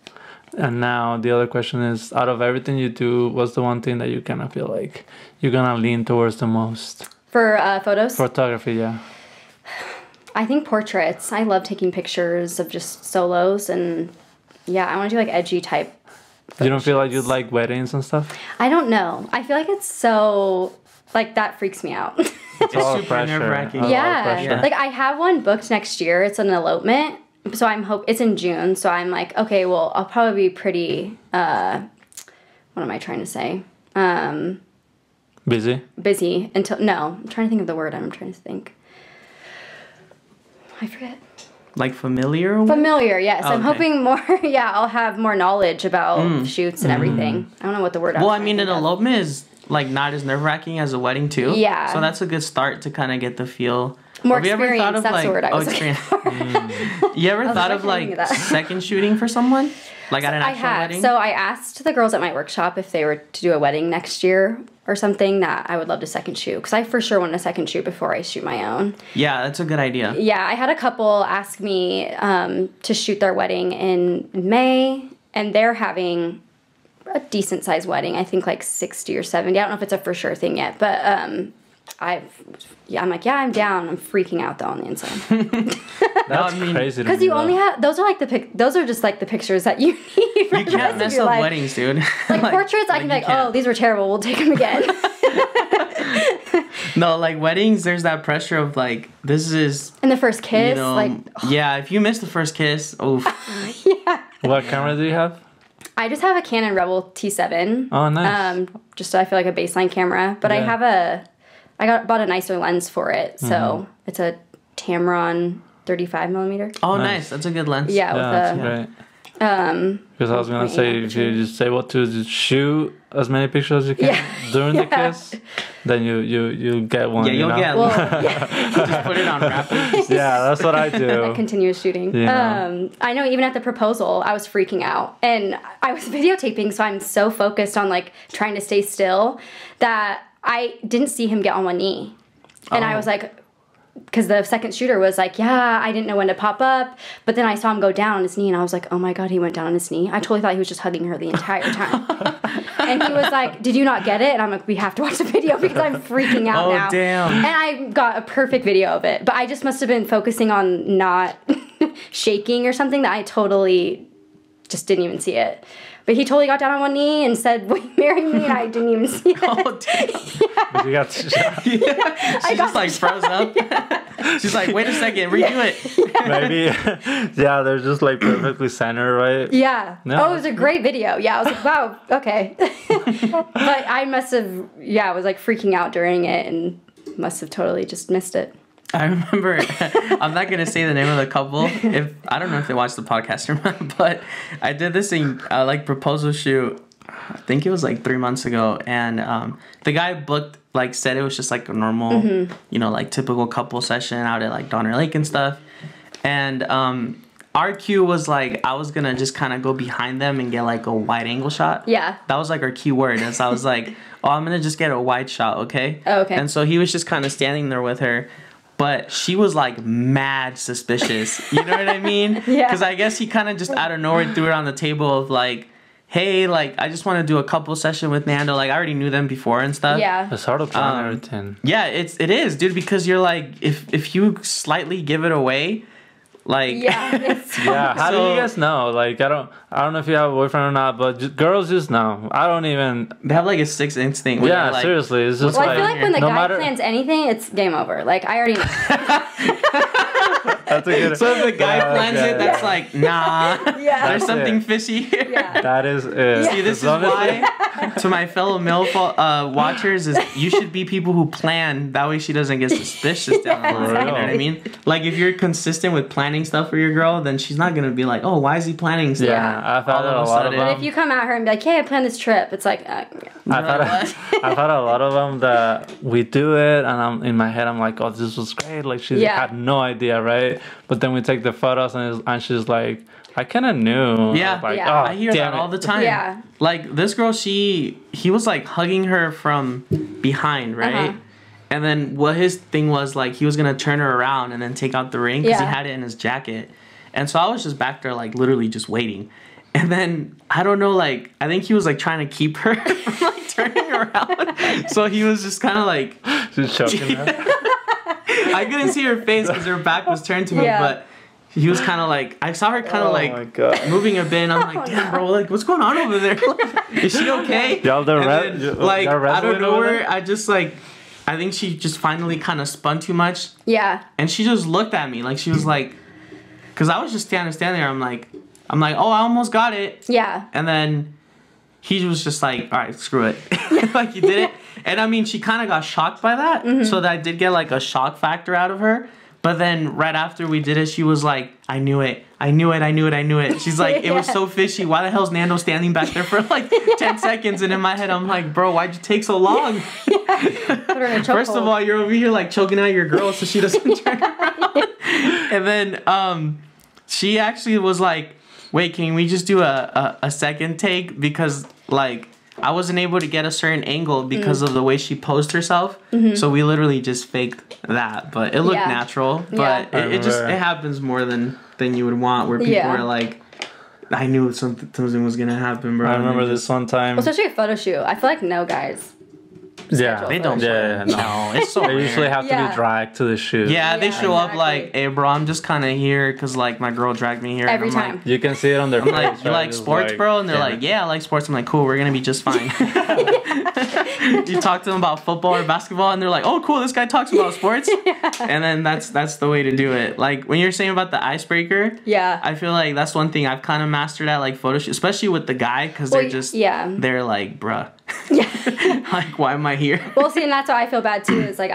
And now the other question is, out of everything you do, what's the one thing that you kind of feel like you're gonna lean towards the most? For photos, Photography, yeah. I think portraits. I love taking pictures of just solos, and yeah, I want to do like edgy type. You don't feel like shoots. you'd like weddings and stuff? I don't know. I feel like it's so like that freaks me out. It's all super pressure. nerve-wracking. A lot of Yeah. pressure. Like I have one booked next year. It's an elopement. So it's in June. So I'm like, okay, well, I'll probably be pretty what am I trying to say? Busy? Busy until I'm trying to think of the word I'm trying to think. I forget. Like familiar? with? Familiar, yes. I'm Okay. hoping more I'll have more knowledge about shoots and everything. I don't know what the word Well, I mean, an elopement is like not as nerve-wracking as a wedding too. Yeah. So that's a good start to kind of get the feel. More Have you ever thought experience, of that's like the word I was experience? looking You ever was thought like, of I didn't like think of that. second shooting for someone? Like at an I actual have. wedding? So I asked the girls at my workshop if they were to do a wedding next year or something that I would love to second shoot, because I for sure want a second shoot before I shoot my own. Yeah, that's a good idea. Yeah, I had a couple ask me to shoot their wedding in May, and they're having a decent sized wedding. I think like 60 or 70. I don't know if it's a for sure thing yet, but I'm like, yeah, I'm down. I'm freaking out though on the inside. That's I mean, crazy to Because me, you though. only have those are just like the pictures that you need for You the can't rest of mess your up life. weddings, dude. Like portraits, I can be you like, can't. oh, these were terrible. We'll take them again. No, like weddings, there's that pressure of like, this is, And the first kiss, you know, like, yeah, if you miss the first kiss, oof. yeah. What camera do you have? I just have a Canon Rebel T7. Oh, nice. Just so I feel like a baseline camera, but Yeah. I bought a nicer lens for it, so it's a Tamron 35 millimeter. Oh, Nice. nice. That's a good lens. Yeah, Yeah, that's with great. a Because I was gonna 1.8 say, if you aperture. just say what to just shoot as many pictures as you can Yeah. during the Yeah. kiss, then you get one. Yeah, you you'll know? get well, yeah, just put it on rapid. Yeah, that's what I do. continuous shooting. Yeah. I know even at the proposal, I was freaking out, and I was videotaping, so I'm so focused on like trying to stay still that I didn't see him get on one knee, and I Oh. was like. Because the second shooter was like, yeah, I didn't know when to pop up. But then I saw him go down on his knee, and I was like, oh my God, he went down on his knee. I totally thought he was just hugging her the entire time. And he was like, did you not get it? And I'm like, we have to watch the video because I'm freaking out Oh, now. damn. And I got a perfect video of it. But I just must have been focusing on not shaking or something that I totally just didn't even see it. But he totally got down on one knee and said, "Will you marry me?" And I didn't even see it. Oh, damn. But you got shot. She just like froze up. She's like, wait a second, redo it. Maybe, yeah, they're just like perfectly centered, right? Yeah. No. Oh, it was a great video. Yeah, I was like, wow, okay. But I must have, I was like freaking out during it and must have totally just missed it. I remember, I'm not going to say the name of the couple. I don't know if they watched the podcast or not, but I did this thing, like proposal shoot, I think it was like 3 months ago. And the guy booked, like said it was just like a normal, you know, like typical couple session out at like Donner Lake and stuff. And our cue was like, I was going to just kind of go behind them and get like a wide angle shot. Yeah. That was like our key word. And so I was like, oh, I'm going to just get a wide shot, okay? Oh, okay. And so he was just kind of standing there with her. But she was like mad suspicious. You know what I mean? Yeah. Because I guess he kind of just out of nowhere threw it on the table of like, hey, like, I just want to do a couple session with Nando. Like, I already knew them before and stuff. Yeah. It's hard to plan everything. Yeah, it is, dude, because you're like, if you slightly give it away, like... Yeah. It's Yeah, how do So- you guys know? Like, I don't know if you have a boyfriend or not, but girls just know. I don't even. They have like a sixth instinct. Where Yeah, they're like, seriously, it's just Well, I feel like when the no guy matter- plans anything, it's game over. Like, I already know. That's a good. So if the guy Yeah, plans yeah, it, that's yeah. like, nah, Yeah. there's That's something it. fishy here. Yeah. That is it. See, this As is long as- why, to my fellow MILF watchers, is you should be people who plan. That way she doesn't get suspicious down the line. You know what I mean? Like, if you're consistent with planning stuff for your girl, then she's not going to be like, oh, why is he planning stuff? Yeah, I've had All a of a lot of sudden. them. But if you come at her and be like, hey, I planned this trip, it's like, I've had a lot of them that we do it, and I'm in my head. I'm like, oh, this was great. Like she Yeah. had no idea, right? But then we take the photos, and she's like, I kind of knew. Yeah. Like, Yeah. oh, I hear damn that it. all the time. Yeah. Like, this girl, he was like hugging her from behind, right? Uh-huh. And then what his thing was, like, he was going to turn her around and then take out the ring because he Yeah. had it in his jacket. And so I was just back there, like, literally just waiting. And then, I don't know, like, I think he was, like, trying to keep her from, like, turning around. So he was just kind of, like... She's choking her. I couldn't see her face because her back was turned to me, Yeah. but he was kind of, like... I saw her kind of, Oh my like, God. moving a bit, and I'm like, Oh, damn, no. bro, like, what's going on over there? Like, is she okay? Y'all the And re- then, you- like, y'all out of wrestling over nowhere, there? I just, like... I think she just finally kind of spun too much. Yeah. And she just looked at me like she was like, because I was just standing there. I'm like, oh, I almost got it. Yeah. And then he was just like, all right, screw it. Like, he did it. And I mean, she kind of got shocked by that. So that I did get like a shock factor out of her. But then right after we did it, she was like, I knew it. I knew it. I knew it. I knew it. She's like, it was Yeah. so fishy. Why the hell's Nando standing back there for like 10 seconds? And in my head, I'm like, bro, why'd you take so long? Put her in a First of chokehold. all, you're over here like choking out your girl so she doesn't turn around. And then she actually was like, wait, can we just do a second take? Because like I wasn't able to get a certain angle because of the way she posed herself. So we literally just faked that. But it looked Yeah. natural. Yeah. But it just it happens more than you would want, where people Yeah. are like, I knew something was gonna happen, bro. I And remember they this one time. Especially a photo shoot. I feel like no guys. Yeah, They don't. Yeah, No, it's so They usually rare. have to Yeah. be dragged to the shoot. Yeah, they Yeah, show up exactly. like, hey, bro, I'm just kind of here because, like, my girl dragged me here. And Every I'm time. Like, You can see it on their I'm face. like, you right? like It's sports, like, bro? And they're damn like, it. yeah, I like sports. I'm like, cool, we're going to be just fine. You talk to them about football or basketball, and they're like, oh, cool, this guy talks about sports. And then that's the way to do it. Like, when you're saying about the icebreaker, Yeah. I feel like that's one thing I've kind of mastered at, like, photo shoot, especially with the guy, because Well, they're just, yeah. they're like, bruh, Yeah. like, why am I here? Well, see, and that's why I feel bad too. Is like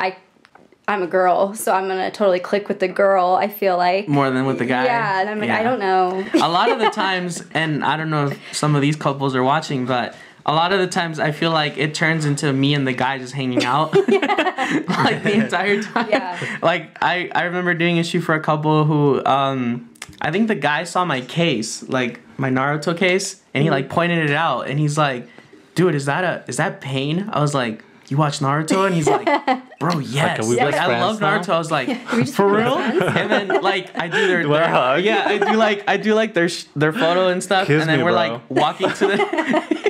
I'm a girl, so I'm gonna totally click with the girl. I feel like. More than with the guy. Yeah, and I'm like, Yeah. I don't know. A lot of the times, and I don't know if some of these couples are watching, but a lot of the times I feel like it turns into me and the guy just hanging out like the entire time. Yeah. Like I remember doing a shoot for a couple who I think the guy saw my case, like my Naruto case, and he like pointed it out and he's like, dude, is that Pain? I was like, you watch Naruto? And he's like, bro, yes. are we Like, best I love friends Naruto. now? I was like, we just for become real? friends? And then like I do their What a hug. yeah, I do like their photo and stuff, Kiss and then me, we're bro. like walking to the.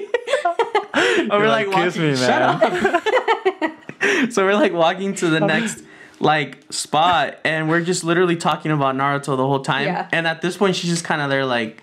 Or we're like kiss walking. me, Shut man. up. So we're like walking to the next like spot, and we're just literally talking about Naruto the whole time. Yeah. And at this point, she's just kind of there like,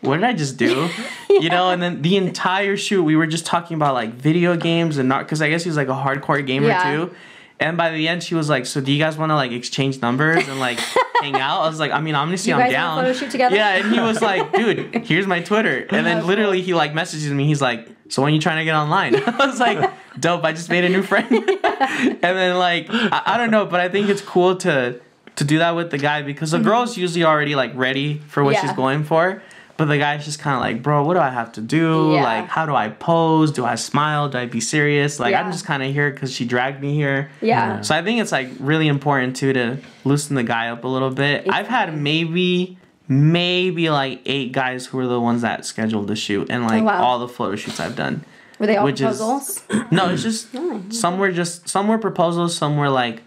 what did I just do? You know, and then the entire shoot, we were just talking about like video games and not, because I guess he was like a hardcore gamer too. And by the end, she was like, so do you guys want to like exchange numbers and like hang out? I was like, I mean, honestly, I'm down. You guys want to photo shoot together? Yeah, and he was like, dude, here's my Twitter. And then literally he like messages me. He's like, so when are you trying to get online? I was like, dope, I just made a new friend. And then like, I don't know, but I think it's cool to do that with the guy because the girl's usually already like ready for what she's going for. But the guy's just kind of like, bro, what do I have to do? Yeah. Like, how do I pose? Do I smile? Do I be serious? Like, I'm just kind of here because she dragged me here. Yeah. So I think it's, like, really important, too, to loosen the guy up a little bit. Exactly. I've had maybe like 8 guys who were the ones that scheduled the shoot. And, like, all the photo shoots I've done. Were they all proposals? No, it's just, some were proposals, some were, like,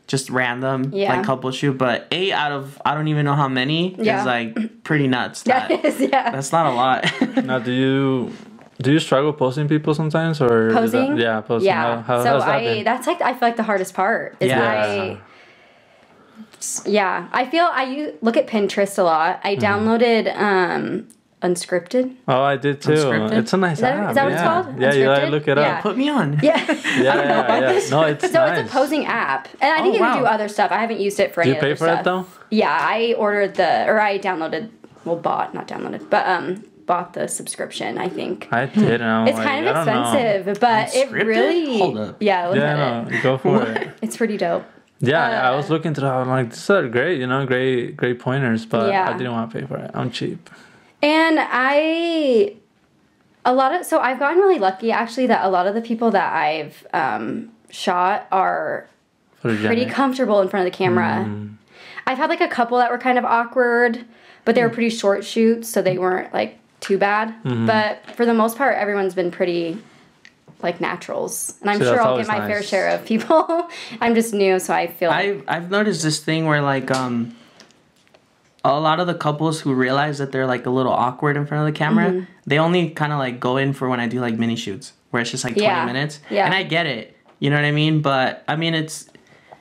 just random, like couple shoot, but 8 out of I don't even know how many is like pretty nuts. That's not a lot. Now, do you struggle posting people sometimes or posing? Posting. Yeah. How's that's like I feel like the hardest part is I look at Pinterest a lot. I downloaded Unscripted. Oh, I did too. Unscripted? It's a nice app. Is that what it's called? Yeah, you gotta look it up. Put me on. Yeah. yeah. No, it's nice. It's a posing app. And I think you can do other stuff. I haven't used it for any other stuff. Do you pay for it though? Yeah, I downloaded, bought the subscription, I think. I did. It's kind of expensive, but Unscripted? It really... Hold up. Yeah, look at it. Go for it. It's pretty dope. Yeah, I was looking through it. I'm like, these are great, great pointers, but I didn't want to pay for it. I'm cheap. And I've gotten really lucky actually that a lot of the people that I've shot are pretty comfortable in front of the camera. I've had like a couple that were kind of awkward, but they were pretty short shoots, so they weren't like too bad. But for the most part, everyone's been pretty like naturals, and I'm sure I'll get my fair share of people. I'm just new, so I feel I've noticed this thing where like a lot of the couples who realize that they're like a little awkward in front of the camera, they only kind of like go in for when I do like mini shoots where it's just like 20 minutes. Yeah. And I get it. You know what I mean? But I mean, it's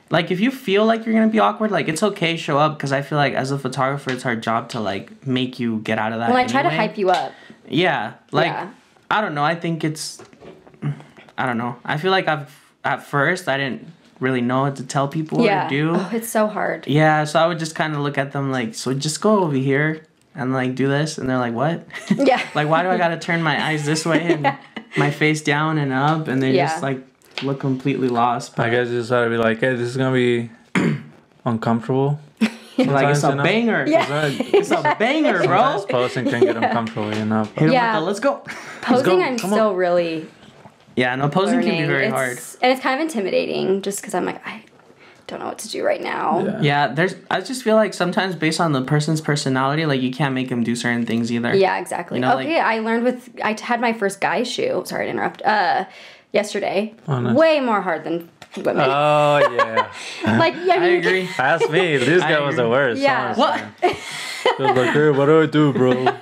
like if you feel like you're going to be awkward, like it's okay, show up, because I feel like as a photographer, it's our job to like make you get out of that. Well, I try to hype you up. Yeah. Like, I don't know. I think I don't know. I feel like at first I didn't really know what to tell people to do. Oh, it's so hard. Yeah, so I would just kind of look at them like, so just go over here and like do this, and they're like, what? Yeah. Like, why do I gotta turn my eyes this way and my face down and up, and they just like look completely lost. But I guess you just gotta be like, hey, this is gonna be uncomfortable. Like it's a banger. It's a banger, bro. Sometimes posting can get uncomfortable, Hit 'em with the, let's go. Posing, I'm still really. Yeah, no, posing can be very hard. And it's kind of intimidating just because I'm like, I don't know what to do right now. Yeah, I just feel like sometimes based on the person's personality, like you can't make them do certain things either. Yeah, exactly. You know, I learned I had my first guy shoot, sorry to interrupt, yesterday. Oh, nice. Way more hard than women. Oh, yeah. I agree. Ask me. This guy was the worst. Yeah. What? I was like, hey, what do I do, bro?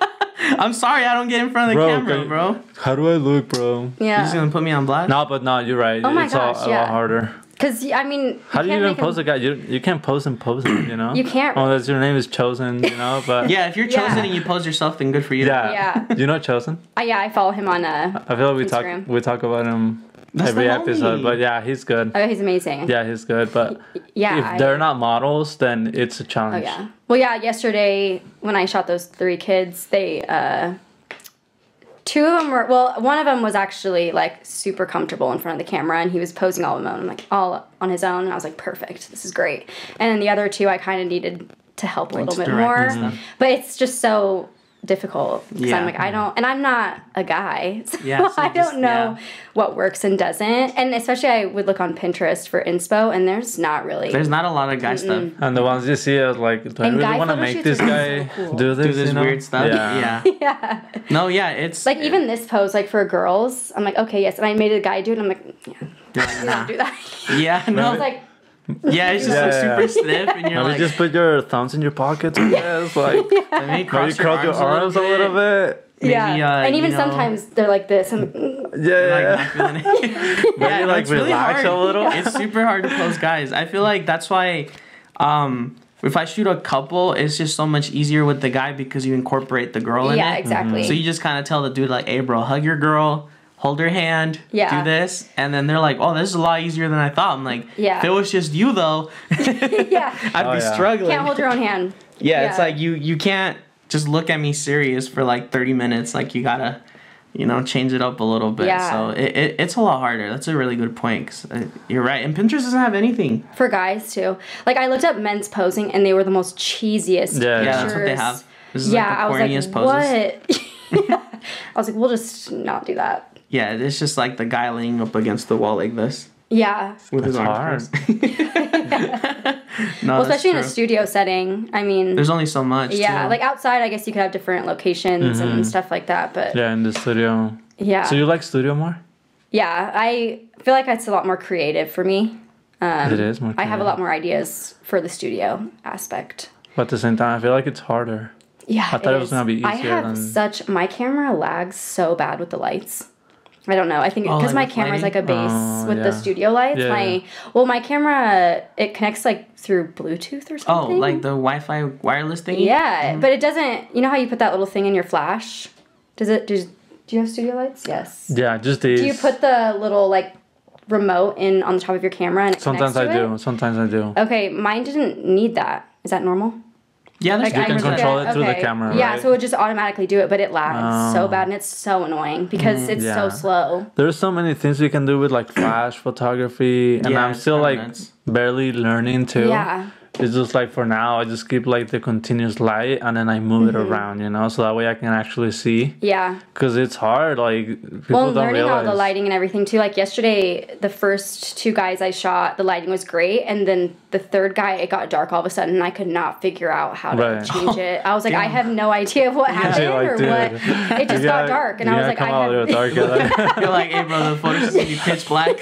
I'm sorry, I don't get in front of the camera, bro. How do I look, bro? Yeah. You're just gonna put me on blast? No, you're right. Oh my it's gosh, a lot harder. Because, I mean... How do you even pose a guy? You can't pose and pose him, you know? You can't. Oh, that's your name is Chosen, you know? But yeah, if you're Chosen and you pose yourself, then good for you. Yeah. You know Chosen? I follow him on I feel like Instagram. we talk about him every episode, but yeah, he's good. Oh, he's amazing. Yeah, he's good, but if they're not models, then it's a challenge. Oh, yeah. Well, yeah, yesterday when I shot those 3 kids, they... 2 of them were, one of them was actually like super comfortable in front of the camera, and he was posing all alone, like all on his own, and I was like, perfect, this is great. And then the other 2, I kind of needed to help a little bit more, but it's just so difficult because I'm like, I'm not a guy, so I don't know what works and doesn't. And especially I would look on Pinterest for inspo, and there's not a lot of guy stuff. And the ones you see, I was like, do I really want to make this guy do this weird stuff? Yeah. No, it's like even this pose, like for girls, I'm like, okay, yes, and I made a guy do it, and I'm like, don't do that. Yeah, no. I was like, yeah, it's just like super stiff, and you're like, just put your thumbs in your pockets, I guess. Like, maybe cross your arms a little bit. Maybe, and even sometimes they're like this. And not feeling it. Maybe like it's really relax hard. a little. It's super hard to pose guys. I feel like that's why, if I shoot a couple, it's just so much easier with the guy because you incorporate the girl in it. Yeah, exactly. So you just kind of tell the dude like, hey bro, hug your girl, hold her hand, do this, and then they're like, oh, this is a lot easier than I thought. I'm like, if it was just you though, I'd be struggling. Can't hold your own hand. It's like you can't just look at me serious for like 30 minutes. Like you gotta, change it up a little bit. So it's a lot harder. That's a really good point. 'Cause, you're right. And Pinterest doesn't have anything. For guys, too. Like, I looked up men's posing, and they were the most cheesiest pictures. Yeah, that's what they have. This is like the corniest poses. What? I was like, we'll just not do that. Yeah, it's just like the guy laying up against the wall like this. Yeah. With his arms well, especially in a studio setting. I mean... There's only so much, too. Like outside, I guess you could have different locations and stuff like that, but... Yeah, in the studio. Yeah. So you like studio more? Yeah, I feel like it's a lot more creative for me. It is more creative. I have a lot more ideas for the studio aspect. But at the same time, I feel like it's harder. Yeah, I thought it was going to be easier. My camera lags so bad with the lights. I don't know. I think because my camera's like a base with the studio lights. My camera, it connects like through Bluetooth or something. Oh, like the Wi-Fi wireless thing? Yeah, but it doesn't. You know how you put that little thing in your flash? Do you have studio lights? Yes. Yeah, just these. Do you put the little like remote in on the top of your camera and it Sometimes I do. it? Sometimes I do. Okay, mine didn't need that. Is that normal? Yeah, you can control it through the camera. Yeah, right? so it would just automatically do it, but it lags so bad and it's so annoying because it's so slow. There's so many things you can do with like flash photography, and I'm still like barely learning too. Yeah. It's just like for now, I just keep like the continuous light and then I move it around, so that way I can actually see. Yeah. Because it's hard, like people don't learning realize. all the lighting and everything too. Like yesterday, the first 2 guys I shot, the lighting was great, and then the third guy, it got dark all of a sudden, and I could not figure out how to change it. I was like, I have no idea what happened or what. It just got dark, and I was like, You're like, hey bro, the photos should be pitch black.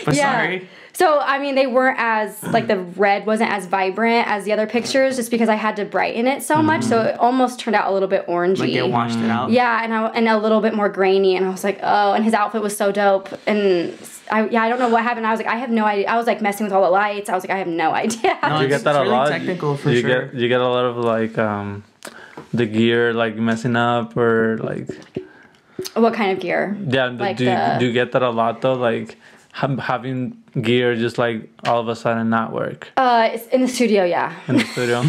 But sorry. So, I mean, they weren't as, like, the red wasn't as vibrant as the other pictures just because I had to brighten it so much. So it almost turned out a little bit orangey. Like it washed it out. Yeah, and a little bit more grainy. And I was like, oh, and his outfit was so dope. And I don't know what happened. I was like, I have no idea. I was, like, messing with all the lights. I was like, I have no idea. No, you get that a lot. Technical for sure. You get a lot of, like, the gear, like, messing up or, like... What kind of gear? Yeah, like do you get that a lot, though? Like... having gear just like all of a sudden not work? It's in the studio, yeah. In the studio?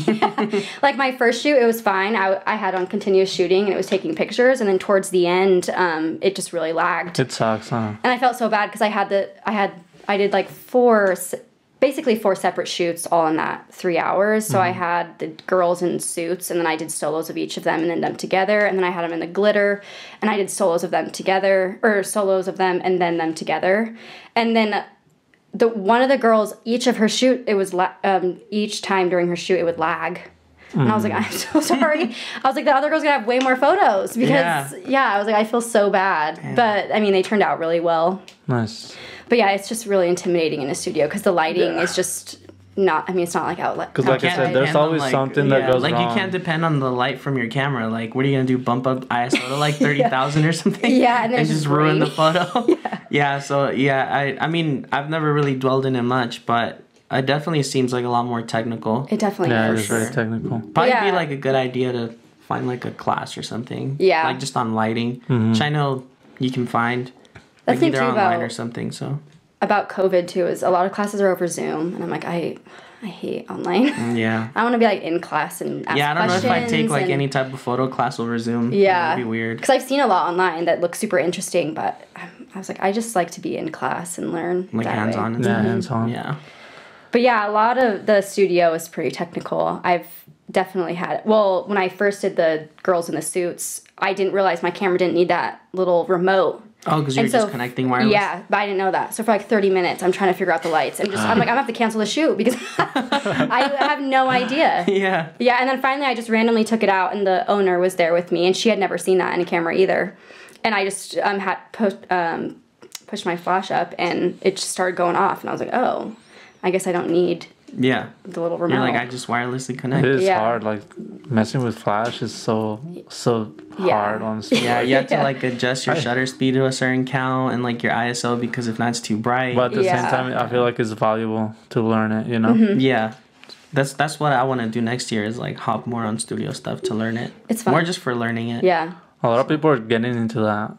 Like my first shoot, it was fine. I had on continuous shooting and it was taking pictures, and then towards the end, it just really lagged. It sucks, huh? And I felt so bad because I did like basically 4 separate shoots all in that 3 hours. So I had the girls in suits, and then I did solos of each of them and then them together, and then I had them in the glitter, and I did solos of them together, or solos of them and then them together. And then one of the girls, each of her shoot, it was each time during her shoot it would lag. And I was like, I'm so sorry. I was like, the other girl's gonna have way more photos because I was like, I feel so bad. Yeah. But I mean, they turned out really well. Nice. But yeah, it's just really intimidating in a studio because the lighting is just not. I mean, it's not like outlet. Because like I said, there's always something that goes wrong. Like you can't depend on the light from your camera. Like, what are you gonna do? Bump up ISO to like 30,000 or something? Yeah, and just ruin the photo. So I mean, I've never really dwelled in it much, but. It definitely seems like a lot more technical. It definitely is. It's very technical. Probably be like a good idea to find like a class or something. Yeah. Like just on lighting, which I know you can find. That's like either online or something. So. About COVID too is a lot of classes are over Zoom, and I'm like I hate online. Yeah. I want to be like in class and ask questions. I don't know if I'd take like any type of photo class over Zoom. Yeah. That'd be weird. Because I've seen a lot online that looks super interesting, but I was like, I just like to be in class and learn. Like hands-on. Yeah, hands-on. Yeah. But yeah, a lot of the studio is pretty technical. I've definitely had it. Well, when I first did the girls in the suits, I didn't realize my camera didn't need that little remote. Oh, because you're just connecting wireless? Yeah, but I didn't know that. So for like 30 minutes, I'm trying to figure out the lights. I'm like, I'm going to have to cancel the shoot because I have no idea. Yeah. Yeah, and then finally I just randomly took it out, and the owner was there with me, and she had never seen that in a camera either. And I just had pushed my flash up, and it just started going off, and I was like, oh. I guess I don't need the little remote. You're like, I just wirelessly connect. It is hard. Like, messing with flash is so hard, honestly. Yeah, you have to, like, adjust your shutter speed to a certain count and, like, your ISO because if not, it's too bright. But at the same time, I feel like it's valuable to learn it, you know? Mm-hmm. Yeah. That's what I want to do next year is like hop more on studio stuff to learn it. It's fun. More just for learning it. Yeah. A lot of people are getting into that.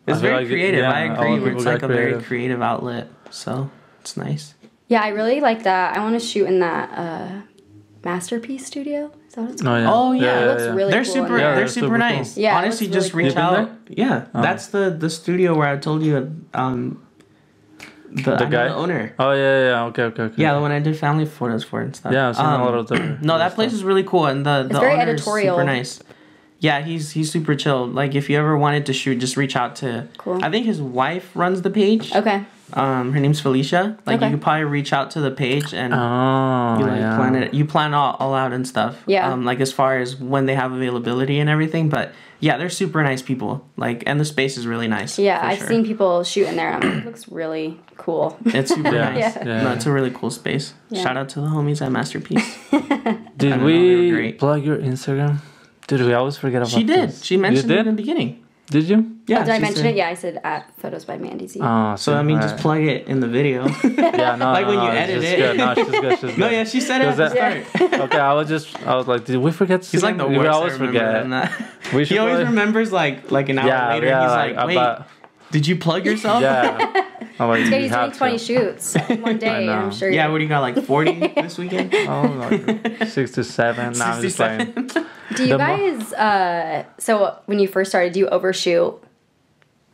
It's very creative. I agree. It's like a very creative. creative outlet. So it's nice. Yeah, I really like that. I want to shoot in that Masterpiece studio. Is that what it's called? Oh yeah. Oh, yeah. It looks really They're cool super. in there. They're it's super super nice. cool. Yeah, it Honestly, looks just really reach cool. out. You've been Yeah, that's the studio where I told you. The guy? the owner. Oh yeah. Okay. Yeah, the one I did family photos for and stuff. Yeah, I've seen a lot of the. No, that place is really cool, and the very owner is editorial. super nice. Yeah, he's super chill. Like if you ever wanted to shoot, just reach out to. Cool. I think his wife runs the page. Okay. Her name's Felicia. Like Okay. you could probably reach out to the page and Oh you like yeah. plan it. You plan all out and stuff. Yeah. Like as far as when they have availability and everything, but yeah, they're super nice people. Like and the space is really nice. Yeah, for I've sure. seen people shoot in there and I'm like, it looks really cool. It's super Yeah. nice. Yeah. No, it's a really cool space. Yeah. Shout out to the homies at Masterpiece. Did know, they were we great. plug your Instagram? Did we always forget about She did. this? She mentioned You it in did? the beginning. Did you? Yeah. Oh, did I she mention said- it? Yeah, I said at Photos by Mandy Z. Oh, So I mean, just plug it in the video. Yeah, no, like no, when you no, it's edit just it. Good. No, she's good. She's No, good. yeah, she said it at Does the that- start. Okay, I was like, did we forget? He's like the something? worst. We always I remember forget. him that. We should He always probably- remembers like an hour later. Yeah, He's like, wait, about- did you plug yourself? yeah. I'm like, Yeah, you he's have doing 20 to. shoots in one day. know. I'm sure. Yeah, what do you got? Like 40 this weekend? Oh, like 67. Nah, I'm just playing. 67. Do you The mo- guys? So when you first started, do you overshoot?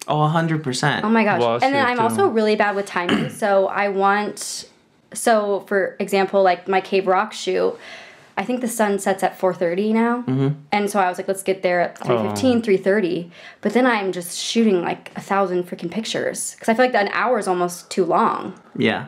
Oh, 100%. Oh my gosh! Well, and then shoot, I'm too. also really bad with timing. So I want. So for example, like my Cave Rock shoot, I think the sun sets at 4:30 now, and so I was like, let's get there at 3:15, 3:30. But then I'm just shooting like 1,000 freaking pictures because I feel like an hour is almost too long. Yeah.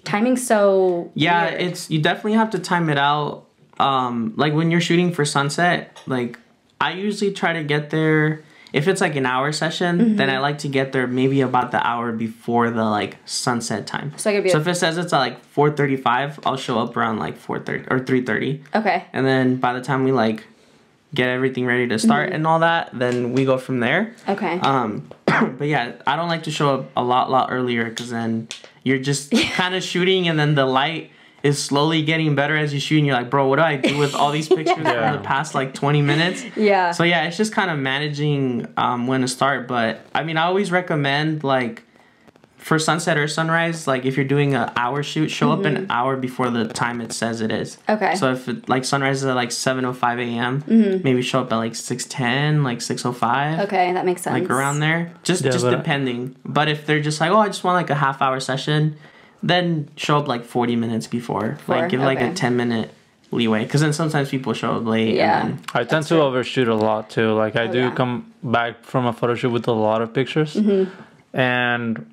Timing's so Yeah, weird. it's you definitely have to time it out. Like when you're shooting for sunset, like I usually try to get there. If it's like an hour session, then I like to get there maybe about the hour before the like sunset time. So I could be So like- if it says it's at like 4:35, I'll show up around like 4:30 or 3:30. Okay. And then by the time we like get everything ready to start and all that, then we go from there. Okay. But yeah, I don't like to show up a lot earlier because then you're just kind of shooting and then the light is slowly getting better as you shoot and you're like, bro, what do I do with all these pictures from the past like 20 minutes? Yeah. So yeah, it's just kind of managing when to start. But I mean, I always recommend like for sunset or sunrise, like if you're doing an hour shoot, show up an hour before the time it says it is. Okay. So if it, like sunrise is at like 7:05 a.m., maybe show up at like 6:10, like 6:05. Okay, that makes sense. Like around there, just but- depending. But if they're just like, oh, I just want like a half-hour session, then show up like 40 minutes before. Like give like a okay. 10-minute leeway, because then sometimes people show up late. Yeah. And then, I tend to overshoot a lot too. Like I do yeah. come back from a photo shoot with a lot of pictures, and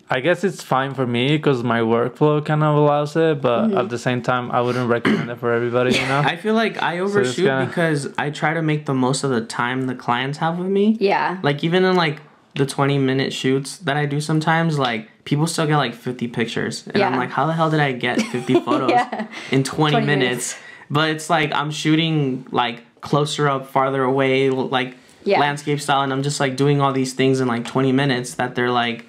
I guess it's fine for me because my workflow kind of allows it. But at the same time, I wouldn't recommend it for everybody. You know. I feel like I overshoot kinda- because I try to make the most of the time the clients have with me. Yeah. Like even in like the 20-minute shoots that I do sometimes, like people still get like 50 pictures. And I'm Yeah. like, how the hell did I get 50 photos Yeah. in 20 20 minutes? minutes. But it's like I'm shooting like closer up, farther away, like Yeah. landscape style. And I'm just like doing all these things in like 20 minutes that they're like,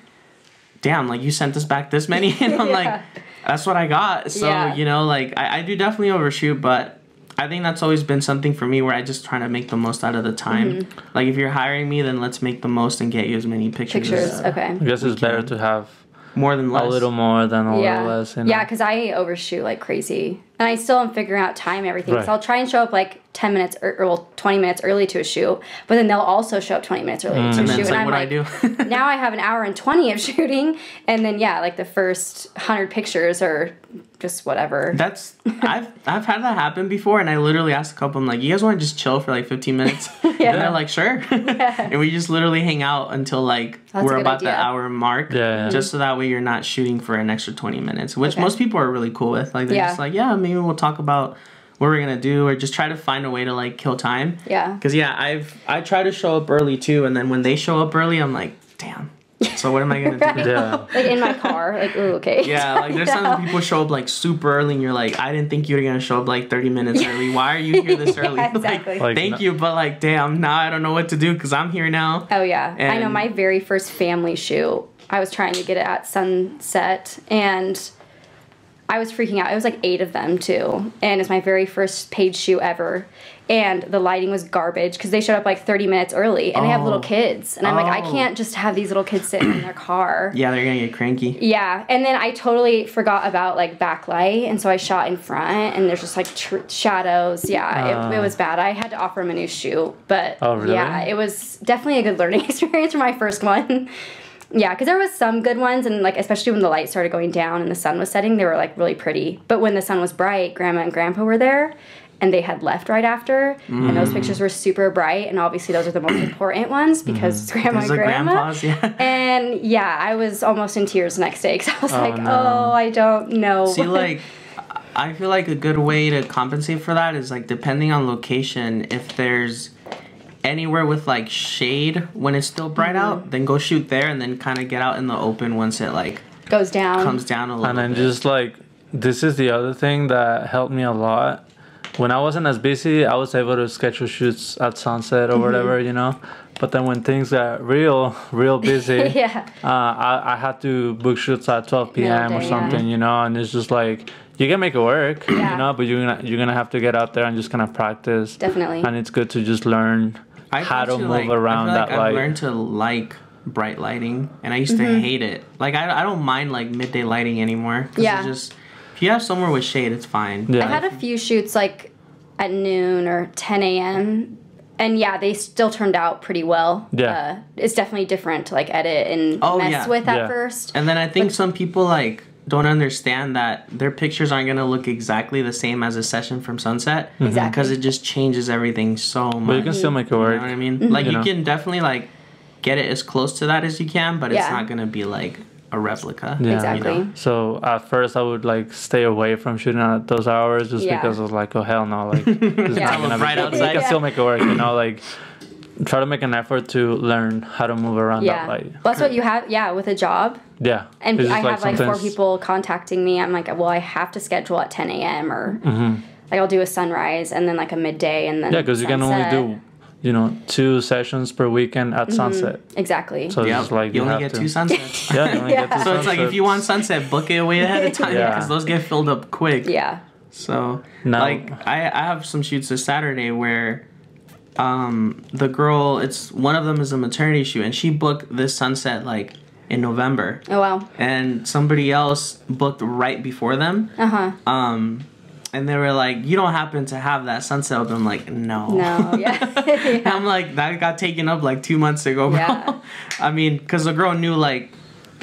damn, like you sent us back this many. And I'm like, Yeah. that's what I got. So, Yeah. you know, like I do definitely overshoot, but I think that's always been something for me where I just try to make the most out of the time. Like if you're hiring me, then let's make the most and get you as many pictures. Pictures. as, Okay. I guess it's better to have More than less. a little more than a Yeah. little less. You know? Yeah, because I overshoot like crazy. And I still am figuring out time and everything. Right. So I'll try and show up like 10 minutes or well, 20 minutes early to a shoot. But then they'll also show up 20 minutes early to a And then shoot. it's like, I'm what like, do I do? now I have an hour and 20 of shooting. And then, yeah, like the first 100 pictures are just whatever. I've had that happen before, and I literally asked a couple, I'm like, you guys want to just chill for like 15 minutes? And they're like, sure. And we just literally hang out until like That's a we're good about the idea. hour mark. Yeah. Just so that way you're not shooting for an extra 20 minutes, which Okay. most people are really cool with. Like they're Yeah. just like, yeah, maybe we'll talk about what we're gonna do, or just try to find a way to like kill time. Yeah. Because I try to show up early too, and then when they show up early, I'm like, damn. So what am I gonna do? Yeah. Like in my car. Like, ooh, okay. Yeah, like there's times when people show up like super early and you're like, I didn't think you were gonna show up like 30 minutes early. Why are you here this early? Yeah, exactly. Like, Thank you, but like, damn, now I don't know what to do because I'm here now. Oh yeah, I know. And- My very first family shoot, I was trying to get it at sunset, and I was freaking out. It was like 8 of them too, and it's my very first paid shoot ever. And the lighting was garbage because they showed up like 30 minutes early, and they have little kids, and I'm like, I can't just have these little kids sitting in their car. Yeah, they're gonna get cranky. Yeah, and then I totally forgot about like backlight, and so I shot in front, and there's just like shadows. Yeah, it was bad. I had to offer him a new shoot, but really? yeah, it was definitely a good learning experience for my first one. Yeah, because there was some good ones, and like especially when the light started going down and the sun was setting, they were like really pretty. But when the sun was bright, Grandma and Grandpa were there, and they had left right after, and those pictures were super bright, and obviously those are the most important ones because it's Grandma and Grandma. Grandpas, yeah. And yeah, I was almost in tears the next day because I was I don't know. See, like, I feel like a good way to compensate for that is like depending on location, if there's anywhere with like shade when it's still bright out, then go shoot there and then kind of get out in the open once it like goes down, comes down a little and then bit. just like, this is the other thing that helped me a lot. When I wasn't as busy, I was able to schedule shoots at sunset or whatever, you know. But then when things got real busy, yeah, I had to book shoots at 12 p.m. or something, you know. And it's just like, you can make it work, you know, but you're gonna have to get out there and just kind of practice. Definitely. And it's good to just learn how to move around that light. I've learned to like bright lighting, and I used to hate it. Like I don't mind like midday lighting anymore. Yeah. It's just, if you have somewhere with shade, it's fine. Yeah. I had a few shoots like at noon or 10 a.m. and yeah, they still turned out pretty well. Yeah. It's definitely different to like edit and mess with at first. And then I think some people like don't understand that their pictures aren't gonna look exactly the same as a session from sunset. Exactly. Because it just changes everything so much. But you can still make it work. You know what I mean? Like, you know? can definitely like get it as close to that as you can, but it's Yeah. not gonna be like a replica. Yeah. Exactly. You know? So at first I would like stay away from shooting at those hours just because I was like, oh hell no, like it's Yeah. not gonna Right be outside. You can still make it work, you know, like try to make an effort to learn how to move around that light. Well, that's what you have, with a job. Yeah. And It's I just have like 4 sometimes- people contacting me. I'm like, well, I have to schedule at 10 a.m. or like I'll do a sunrise and then like a midday and then Yeah, because you can only do, you know, 2 sessions per weekend at sunset. Exactly. So it's Yeah, just like you only have get to. 2 sunsets. Yeah, you only get 2 So it's like if you want sunset, book it way ahead of time Yeah. because those get filled up quick. Yeah. So No. like I have some shoots this Saturday where the girl, it's one of them is a maternity shoot, and she booked this sunset like in November. Oh wow. And somebody else booked right before them. And they were like, you don't happen to have that sunset open? I'm like, no. No. Yeah. I'm like, that got taken up like 2 months ago, bro. Yeah. I mean, because the girl knew like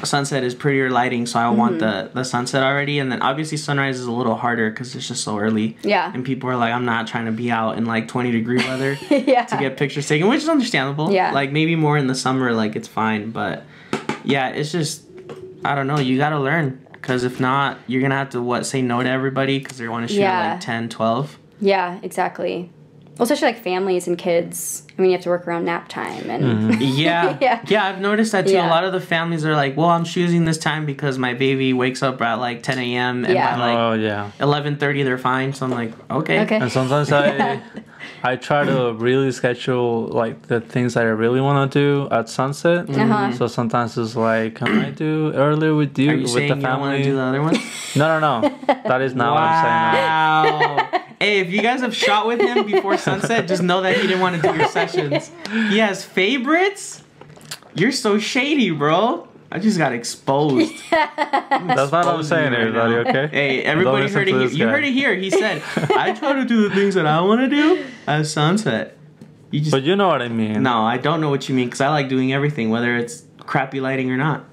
sunset is prettier lighting, so I want the sunset already. And then obviously sunrise is a little harder because it's just so early. Yeah. And people are like, I'm not trying to be out in like 20-degree weather Yeah. to get pictures taken, which is understandable. Yeah. Like maybe more in the summer, like it's fine. But yeah, it's just, I don't know. You got to learn. Because if not, you're going to have to, say no to everybody because they want to shoot at like 10, 12. Yeah, exactly. Well, especially like families and kids. I mean, you have to work around nap time and Yeah. Yeah. I've noticed that too. Yeah. A lot of the families are like, well, I'm choosing this time because my baby wakes up at like 10 a.m. and Yeah. by like Oh yeah. 11:30 they're fine. So I'm like, okay. And sometimes I try to really schedule like the things that I really want to do at sunset. So sometimes it's like, can I do earlier with you, Are you with saying the you don't want family? to do the other ones? No. That is not what I'm saying. Wow. Hey, if you guys have shot with him before sunset, just know that he didn't want to do your sessions. He has favorites? You're so shady, bro. I just got exposed. That's not what I'm saying, right everybody. now. Okay. Hey, everybody Don't heard listen to it. this You guy. heard it here. He said, "I try to do the things that I want to do at sunset." You just But you know what I mean. no, I don't know what you mean because I like doing everything, whether it's crappy lighting or not.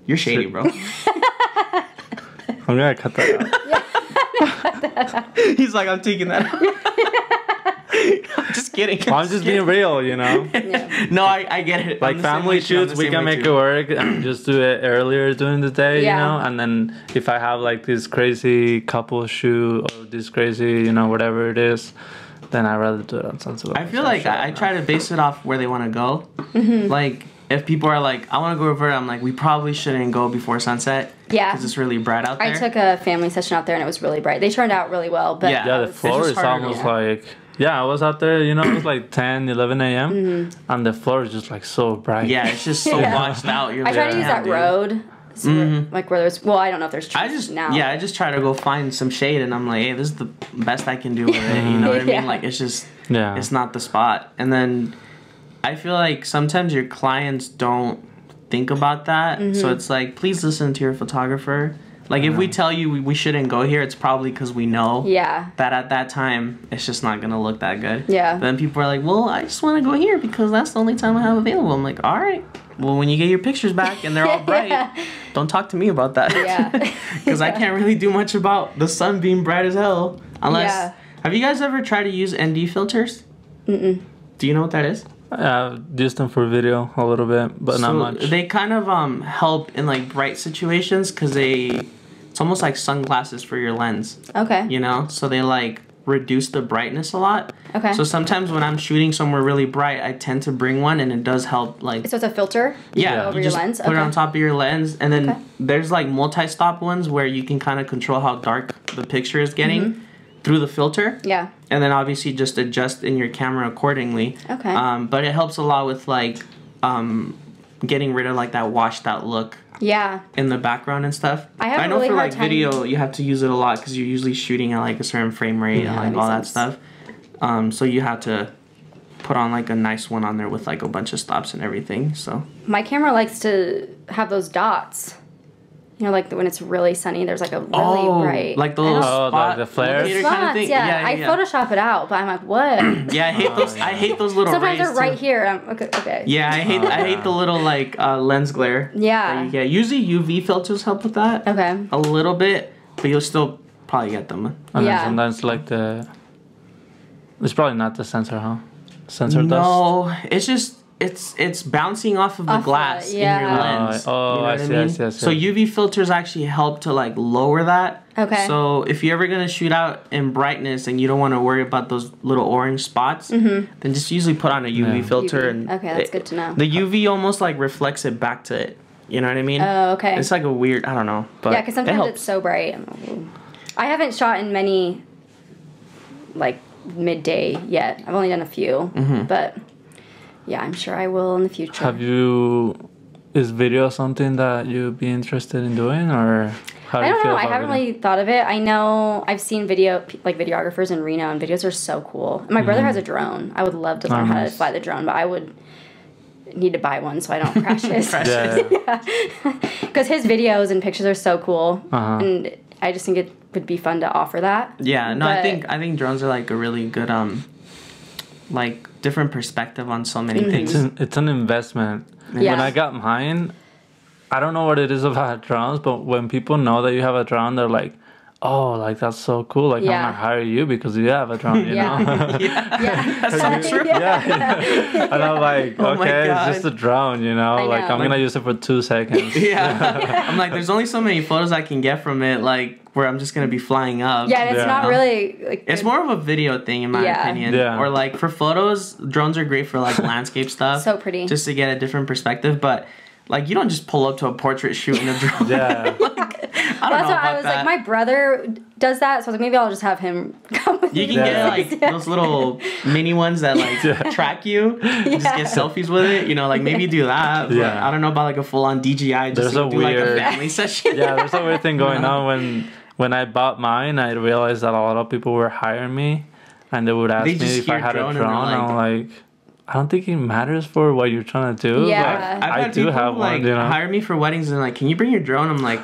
You're shady, bro. I'm gonna cut that out. He's like, I'm taking that out. I'm just kidding. I'm just being real, you know. No, I get it. Like I'm the same family way too. I'm the shoots, we same can way make too. it work and just do it earlier during the day, Yeah. you know. And then if I have like this crazy couple shoot or this crazy, you know, whatever it is, then I'd rather do it on sunset. I feel like I try to base it off where they want to go. Like, if people are like, I want to go over, I'm like, we probably shouldn't go before sunset. Yeah. Because it's really bright out there. I took a family session out there and it was really bright. They turned out really well, but Yeah. Yeah, the was- floor just is harder to almost walk. like, yeah, I was out there, you know, it was like 10, 11 a.m. And the floor is just like so bright. Yeah, it's just so Yeah. washed out. You're I try like, to use "Damn, that dude." road So like where there's, well, I don't know if there's trees now. I just try to go find some shade, and I'm like, hey, this is the best I can do with it. You know what I mean? Like, it's just, it's not the spot. And then I feel like sometimes your clients don't think about that. So it's like, please listen to your photographer. Like, if we tell you we shouldn't go here, it's probably because we know that at that time, it's just not going to look that good. Yeah. But then people are like, well, I just want to go here because that's the only time I have available. I'm like, all right. Well, when you get your pictures back and they're all bright, don't talk to me about that. Yeah. Because I can't really do much about the sun being bright as hell. Unless, have you guys ever tried to use ND filters? Do you know what that is? I've used them for video a little bit, but not much. They kind of help in like bright situations because it's almost like sunglasses for your lens. Okay. You know, so they like reduce the brightness a lot. Okay. So sometimes when I'm shooting somewhere really bright, I tend to bring one, and it does help. Like, so it's a filter. Over your lens. Put it on top of your lens, and then there's like multi-stop ones where you can kind of control how dark the picture is getting through the filter. Yeah. And then obviously just adjust in your camera accordingly. Okay. But it helps a lot with like getting rid of like that washed out look. Yeah. In the background and stuff. I know really for like video, you have to use it a lot because you're usually shooting at like a certain frame rate and like all that stuff. So you have to put on like a nice one on there with like a bunch of stops and everything. So my camera likes to have those dots. You know, like when it's really sunny, there's like a really bright, like the little spot, like the flares kind of thing. I Photoshop it out, but I'm like, what? Yeah, I hate those. I hate those little. Sometimes rays they're right here. I'm, okay. Yeah, I hate the little like lens glare. Yeah. Yeah. Usually UV filters help with that. Okay. A little bit, but you'll still probably get them. And then sometimes like it's probably not the sensor, huh? Sensor dust. No, it's just. It's bouncing off of the glass in your lens. You know what I mean? See. So UV filters actually help to like lower that. Okay. So if you're ever gonna shoot out in brightness and you don't want to worry about those little orange spots, then just usually put on a UV filter. And okay, that's good to know. The UV almost like reflects it back to it. You know what I mean? Oh, okay. It's like a weird, I don't know. But yeah, because sometimes it's so bright. I haven't shot in many like midday yet. I've only done a few, but. Yeah, I'm sure I will in the future. Is video something that you'd be interested in doing, or how do you feel about it? I don't know. I haven't really thought of it. I know I've seen videographers in Reno, and videos are so cool. And my brother has a drone. I would love to learn how to fly the drone, but I would need to buy one so I don't crash his. Because his videos and pictures are so cool, and I just think it would be fun to offer that. Yeah, no, I think drones are like a really good like different perspective on so many things. It's an investment. Yeah. When I got mine, I don't know what it is about drones, but when people know that you have a drone, they're like, oh, like that's so cool. Like I'm gonna hire you because you have a drone, you know? That's so true. And I'm like, okay, it's just a drone, you know? Like I'm gonna use it for 2 seconds. I'm like, there's only so many photos I can get from it, like where I'm just gonna be flying up. Yeah, and it's not really like it's more of a video thing in my opinion. Yeah. Or like for photos, drones are great for like landscape stuff. So pretty. Just to get a different perspective, but like you don't just pull up to a portrait shoot in a drone. I was like, my brother does that, so I was like, maybe I'll just have him come with me. You can get like those little mini ones that like track you. Just get selfies with it. You know, like maybe do that. But I don't know about like a full on DJI. Just to do like a family session. There's a weird thing going on when I bought mine. I realized that a lot of people were hiring me, and they would ask me if I had a drone. And I'm like, I don't think it matters for what you're trying to do. Yeah, I do have one. You know, hire me for weddings and like, can you bring your drone? I'm like,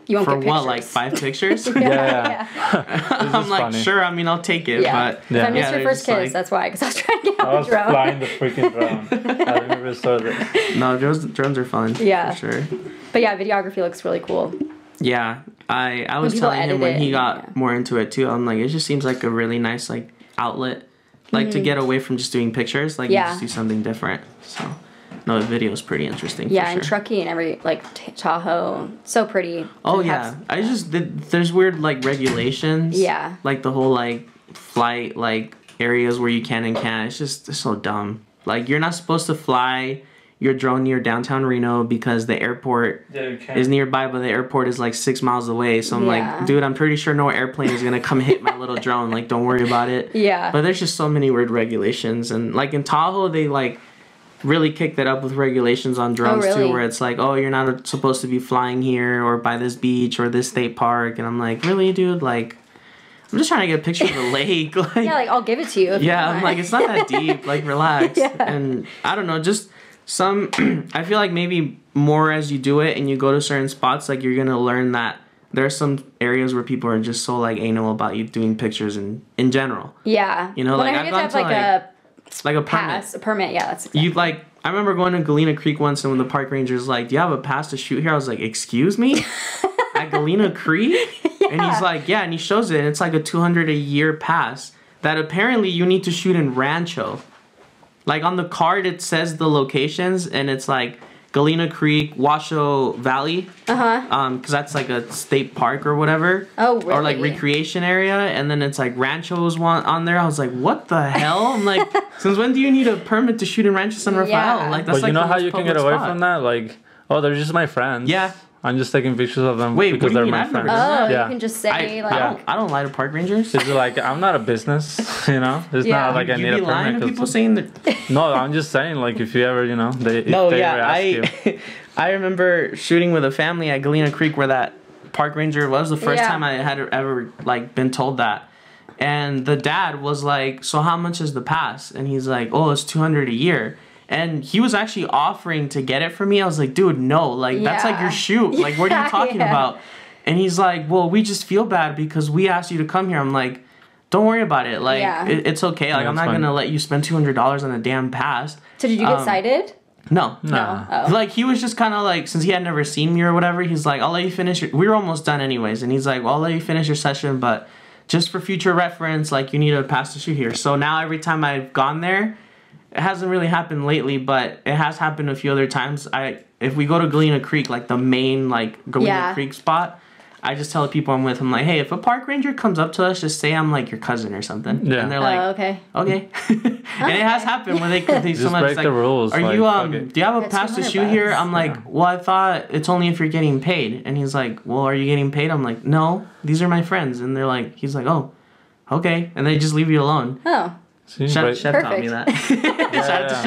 you won't for get what? pictures. Like 5 pictures? I'm like, funny. Sure. I mean, I'll take it. But if I missed your first kiss, that's why. Because I was trying to get out the drone. I was flying the freaking drone. I never saw this. No, drones are fun. Yeah, for sure. But yeah, videography looks really cool. Yeah, I was telling him when he got more into it too. I'm like, it just seems like a really nice like outlet, like to get away from just doing pictures. Like you just do something different. So no, the video is pretty interesting. Yeah, and Truckee and every like Tahoe, so pretty. Oh yeah, there's weird like regulations. Yeah, like the whole like flight like areas where you can and can't. It's so dumb. Like you're not supposed to fly your drone near downtown Reno because the airport is nearby, but the airport is like 6 miles away. So I'm like, dude, I'm pretty sure no airplane is gonna come hit my little drone. Like, don't worry about it. Yeah. But there's just so many weird regulations, and like in Tahoe, they like really kicked it up with regulations on drones really? too, where it's like, oh, you're not supposed to be flying here or by this beach or this state park, and I'm like, really, dude? Like, I'm just trying to get a picture of the lake. Like, Yeah, like I'll give it to you. yeah, I'm like, it's not that deep. Like, relax. Yeah. And I don't know, just some. I feel like maybe more as you do it and you go to certain spots, like you're gonna learn that there's some areas where people are just so like anal about you doing pictures in general. Yeah. You know, Well, like I I've have gone to have to like a permit. pass, a permit. Yeah, that's exactly. You like, I remember going to Galena Creek once, and when the park ranger's like, "Do you have a pass to shoot here?" I was like, "Excuse me, at Galena Creek?" Yeah. And he's like, "Yeah," and he shows it, and it's like a $200 a year pass that apparently you need to shoot in Rancho. Like on the card, it says the locations, and it's like Galena Creek, Washoe Valley, because that's like a state park or whatever. Oh, really? Or like recreation area, and then it's like Rancho's one on there. I was like, what the hell? I'm like, since when do you need a permit to shoot in Rancho San Rafael? Yeah. Like that's But like you know the how most you can public get away spot. from that? Like, oh, they're just my friends. Yeah. I'm just taking pictures of them Wait, because what do you they're mean? my I've never friends. done Oh, yeah. you can just say like. I don't lie to park rangers. It's like I'm not a business, you know. It's Yeah. not like I You need be a lying permit. to people 'cause- saying that. No, I'm just saying like if you ever, you know, if No, they yeah, ever ask you. I remember shooting with a family at Galena Creek where that park ranger was. The first Yeah. time I had ever like been told that, and the dad was like, "So how much is the pass?" And he's like, "Oh, it's $200 a year." And he was actually offering to get it for me. I was like, "Dude, no, like that's like Yeah. your shoot. Like, what are you Yeah, talking yeah. about?" And he's like, "Well, we just feel bad because we asked you to come here." I'm like, "Don't worry about it. Like, Yeah. it's okay. Like, Yeah, I'm it's not fine. gonna let you spend $200 on a damn pass." So did you get cited? No. Nah. Oh. Like, he was just kind of like, since he had never seen me or whatever, he's like, I'll let you finish your, we were almost done anyways, and he's like, well, I'll let you finish your session, but just for future reference, like, you need a pass to shoot here. So now every time I've gone there, it hasn't really happened lately, but it has happened a few other times. If we go to Galena Creek, like the main, like, Galena Yeah. Creek spot, I just tell the people I'm with, I'm like, hey, if a park ranger comes up to us, just say I'm like your cousin or something. Yeah. And they're like, Oh, okay. okay. And it has happened when they Just sometimes break like, the rules. are like, you fuck it. do you have a That's pass to $200 shoot here? I'm like, Yeah. well, I thought it's only if you're getting paid. And he's like, well, are you getting paid? I'm like, no, these are my friends. And they're like, he's like, oh, okay. And they just leave you alone. Oh. See, Chef, right? Chef taught me that. Shout out to yeah.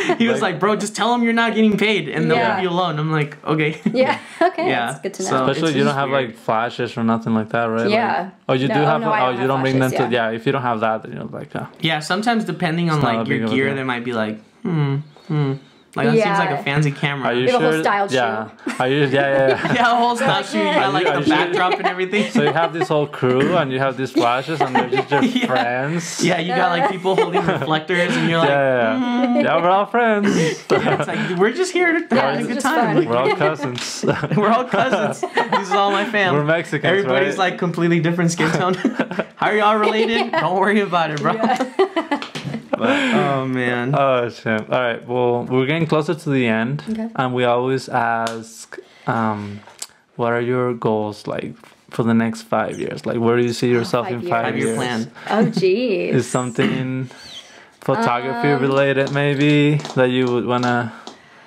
Chef. He was like, bro, just tell them you're not getting paid and they'll Yeah. leave you alone. I'm like, okay. Yeah. Okay. Yeah. That's good to know. So- Especially it's you don't just have weird. like flashes or nothing like that, right? Yeah. Like, oh, you No, do have. no, I don't you have don't bring them flashes, to. Yeah. If you don't have that, then you're like, Yeah, sometimes depending on not a like big your of a gear, deal. they might be like, Like that seems like Yeah. a fancy camera. Are you They have a whole sure? styled yeah. shoe. Are you? Yeah. Yeah, a whole style like, shoe. You yeah. got like Are the you sure? backdrop and everything. So you have this whole crew and you have these flashes and they're just your Yeah. friends. Yeah, you got like people holding reflectors, and you're like, Yeah, we're all friends. it's like we're just here to Yeah, have a it's good just time. fun. Like, We're all cousins. we're all cousins. This is all my fam. We're Mexicans, Everybody's right? like completely different skin tone. How are y'all related? Don't worry about it, bro. But, oh man. Oh shit! All right. Well, we're getting closer to the end, Okay. and we always ask, what are your goals like for the next 5 years? Like, where do you see yourself 5 in years. 5 5-year years? plan. Oh, geez. Is something photography related maybe that you would wanna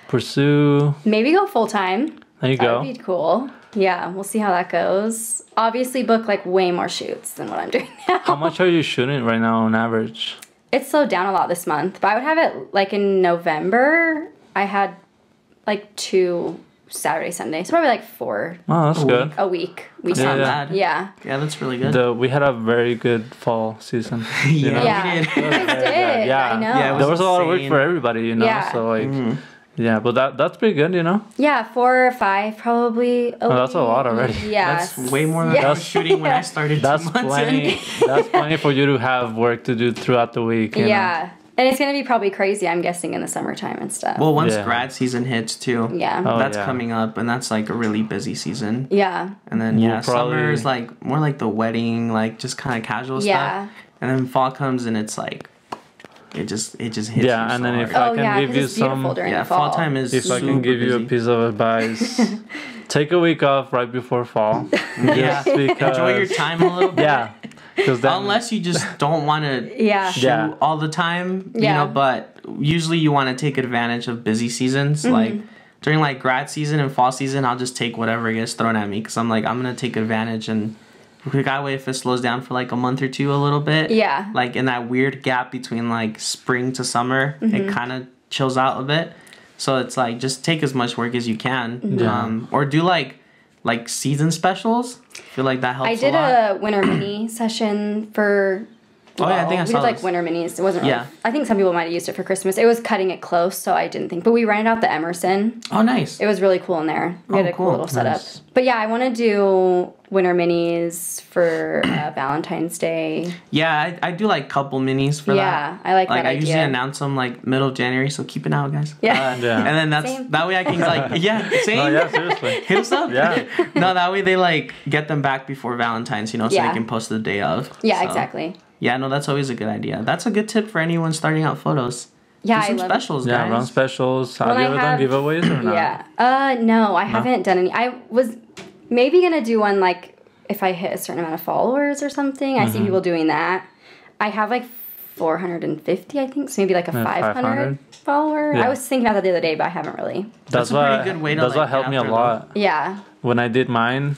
pursue? Maybe go full time. There you That go. would be cool. Yeah, we'll see how that goes. Obviously, book like way more shoots than what I'm doing now. How much are you shooting right now on average? It's slowed down a lot this month, but I would have it like in November. I had like 2 Saturday, Sunday, so probably like 4 Oh, that's good. a week. That's Yeah, not yeah. bad. Yeah. Yeah, that's really good. We had a very good fall season. You know? Yeah. we did. You guys did. Yeah. I know. Yeah, it There was a lot of work insane. for everybody, you know. Yeah. So like, yeah, but that's pretty good, you know. Yeah, 4 or 5 probably. Oh, that's a lot already. Yeah. That's way more than I was shooting when I started. That's 2 months plenty. in. That's plenty for you to have work to do throughout the week. You know? Yeah. And it's going to be probably crazy, I'm guessing, in the summertime and stuff. Well, once Yeah. grad season hits too. Yeah. Oh, that's yeah. coming up, and that's like a really busy season. Yeah. And then We'll yeah, probably- summer is like more like the wedding, like just kind of casual Yeah. stuff. And then fall comes and it's like, it just hits you Yeah, so and then hard. if I Oh, can yeah, give because you it's beautiful some, during yeah, the fall. fall time is if I can super give you a busy. piece of advice, take a week off right before fall. Yeah, Just because, enjoy your time a little bit. Yeah, because then Unless you just don't want to Yeah. shoot Yeah. all the time, you Yeah. know, but usually you want to take advantage of busy seasons. Like during like grad season and fall season, I'll just take whatever gets thrown at me because I'm like, I'm going to take advantage. And that way, if it slows down for like a month or two a little bit, Yeah. like in that weird gap between like spring to summer, it kind of chills out a bit. So it's like just take as much work as you can. Yeah. Or do like season specials. I feel like that helps. I did a lot. a winter mini session for. Oh, yeah, I think I we saw did like this. winter minis. It wasn't. Yeah. Really, I think some people might have used it for Christmas. It was cutting it close, so I didn't think. But we rented out the Emerson. Oh, nice. It was really cool in there. We had a cool cool. little setup. Nice. But yeah, I want to do winter minis for Valentine's Day. Yeah, I do like couple minis for that. Yeah, I like that I idea. usually announce them like middle of January, so keep an eye out, guys. Yeah. Yeah. And then Same. that way I can like same. No, yeah, seriously. Hit us up. Yeah. No, that way they like get them back before Valentine's, so Yeah. they can post the day of. Yeah, So, exactly. Yeah, no, that's always a good idea. That's a good tip for anyone starting out photos. Yeah, Do some I love specials, Yeah, guys. run specials. Have When you I ever have- done giveaways or not? Yeah. No, I haven't done any. I was maybe gonna do one like if I hit a certain amount of followers or something. I see Mm-hmm. people doing that. I have like 450, I think, so maybe like a Yeah, 500 500. follower. Yeah. I was thinking about that the other day, but I haven't really. That's a pretty good way to, That's like, what helped get me out a there, lot. Yeah. When I did mine,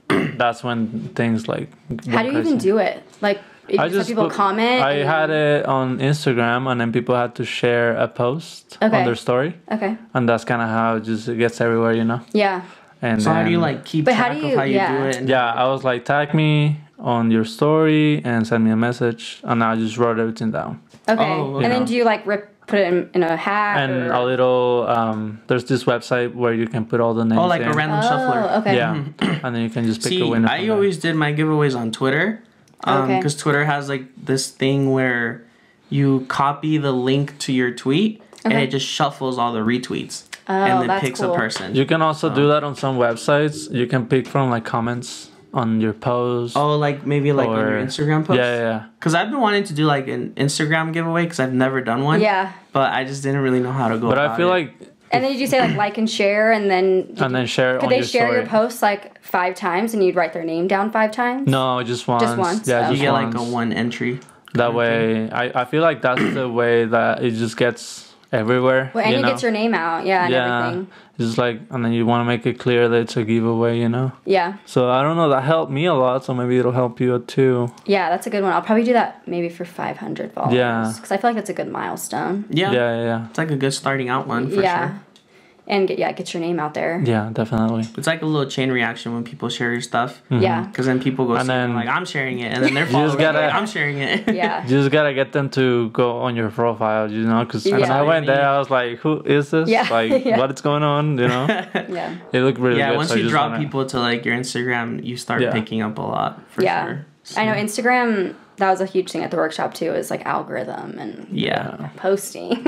that's when things like. How do you even do it? Like, if I you just people put- comment. I and had then- it on Instagram, and then people had to share a post Okay. on their story, Okay. and that's kind of how it just gets everywhere, you know. Yeah. And So how do you then- like keep But how track do of you- how you yeah. do it? And Yeah, I was like, tag me on your story and send me a message, and I just wrote everything down. Okay. Oh, And then yeah. do you like put it in a hat? And or? a little, there's this website where you can put all the names. Oh, like in. a random shuffler. Oh, okay. Yeah, and then you can just pick See, a winner. I from there. always did my giveaways on Twitter. Okay. Because Twitter has like this thing where you copy the link to your tweet and Okay. it just shuffles all the retweets. Oh, and then that's picks cool. a person. You can also do that on some websites. You can pick from like comments on your post. Oh, like maybe like on your Or- Instagram post? Yeah, yeah. Because I've been wanting to do like an Instagram giveaway because I've never done one. Yeah. But I just didn't really know how to go But about I feel it. like, And then did you say like and share and then share could on they your share story. your posts like 5 times and you'd write their name down 5 times? No, just once. once? Yeah, Oh. you just get once. like a one entry. That way, I feel like that's the way that it just gets everywhere. Well, and you it know? gets your name out, yeah, and Yeah, everything. just like, and then you want to make it clear that it's a giveaway, you know. Yeah. So I don't know. That helped me a lot. So maybe it'll help you too. Yeah, that's a good one. I'll probably do that maybe for 500 followers. Yeah. Because I feel like that's a good milestone. Yeah. Yeah. It's like a good starting out one for yeah. sure. And get your name out there. Yeah, definitely. It's like a little chain reaction when people share your stuff. Yeah. Because then people go And see it and then- like, I'm sharing it. And then they're You followers just gotta- like, I'm sharing it. Yeah. You just gotta get them to go on your profile, you know, because when Yeah. I went there, I was like, "Who is this? Yeah. Like, Yeah. what is going on?" You know, Yeah. it looked really Yeah, good. once so I you just draw wanna- people to like your Instagram, you start Yeah. picking up a lot for Yeah. sure. I know Instagram, that was a huge thing at the workshop too, is like algorithm and Yeah. posting.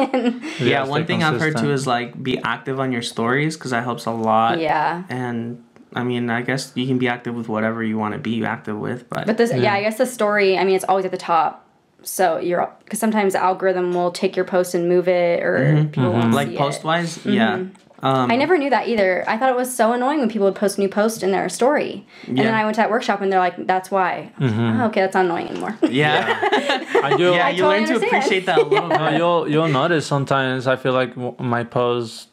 Yeah, stay one thing I've heard too consistent. is like be active on your stories because that helps a lot. yeah. And I mean, I guess you can be active with whatever you want to be active with, But this, yeah, I guess the story, I mean, it's always at the top. So because sometimes the algorithm will take your post and move it or people won't like see post it. wise, yeah. I never knew that either. I thought it was so annoying when people would post a new post in their story. And then Yeah. I went to that workshop and they're like, that's why. Oh, okay, that's not annoying anymore. Yeah, And you'll, yeah, I you totally learn to understand. appreciate that a little no, bit. you'll notice sometimes. I feel like my posts,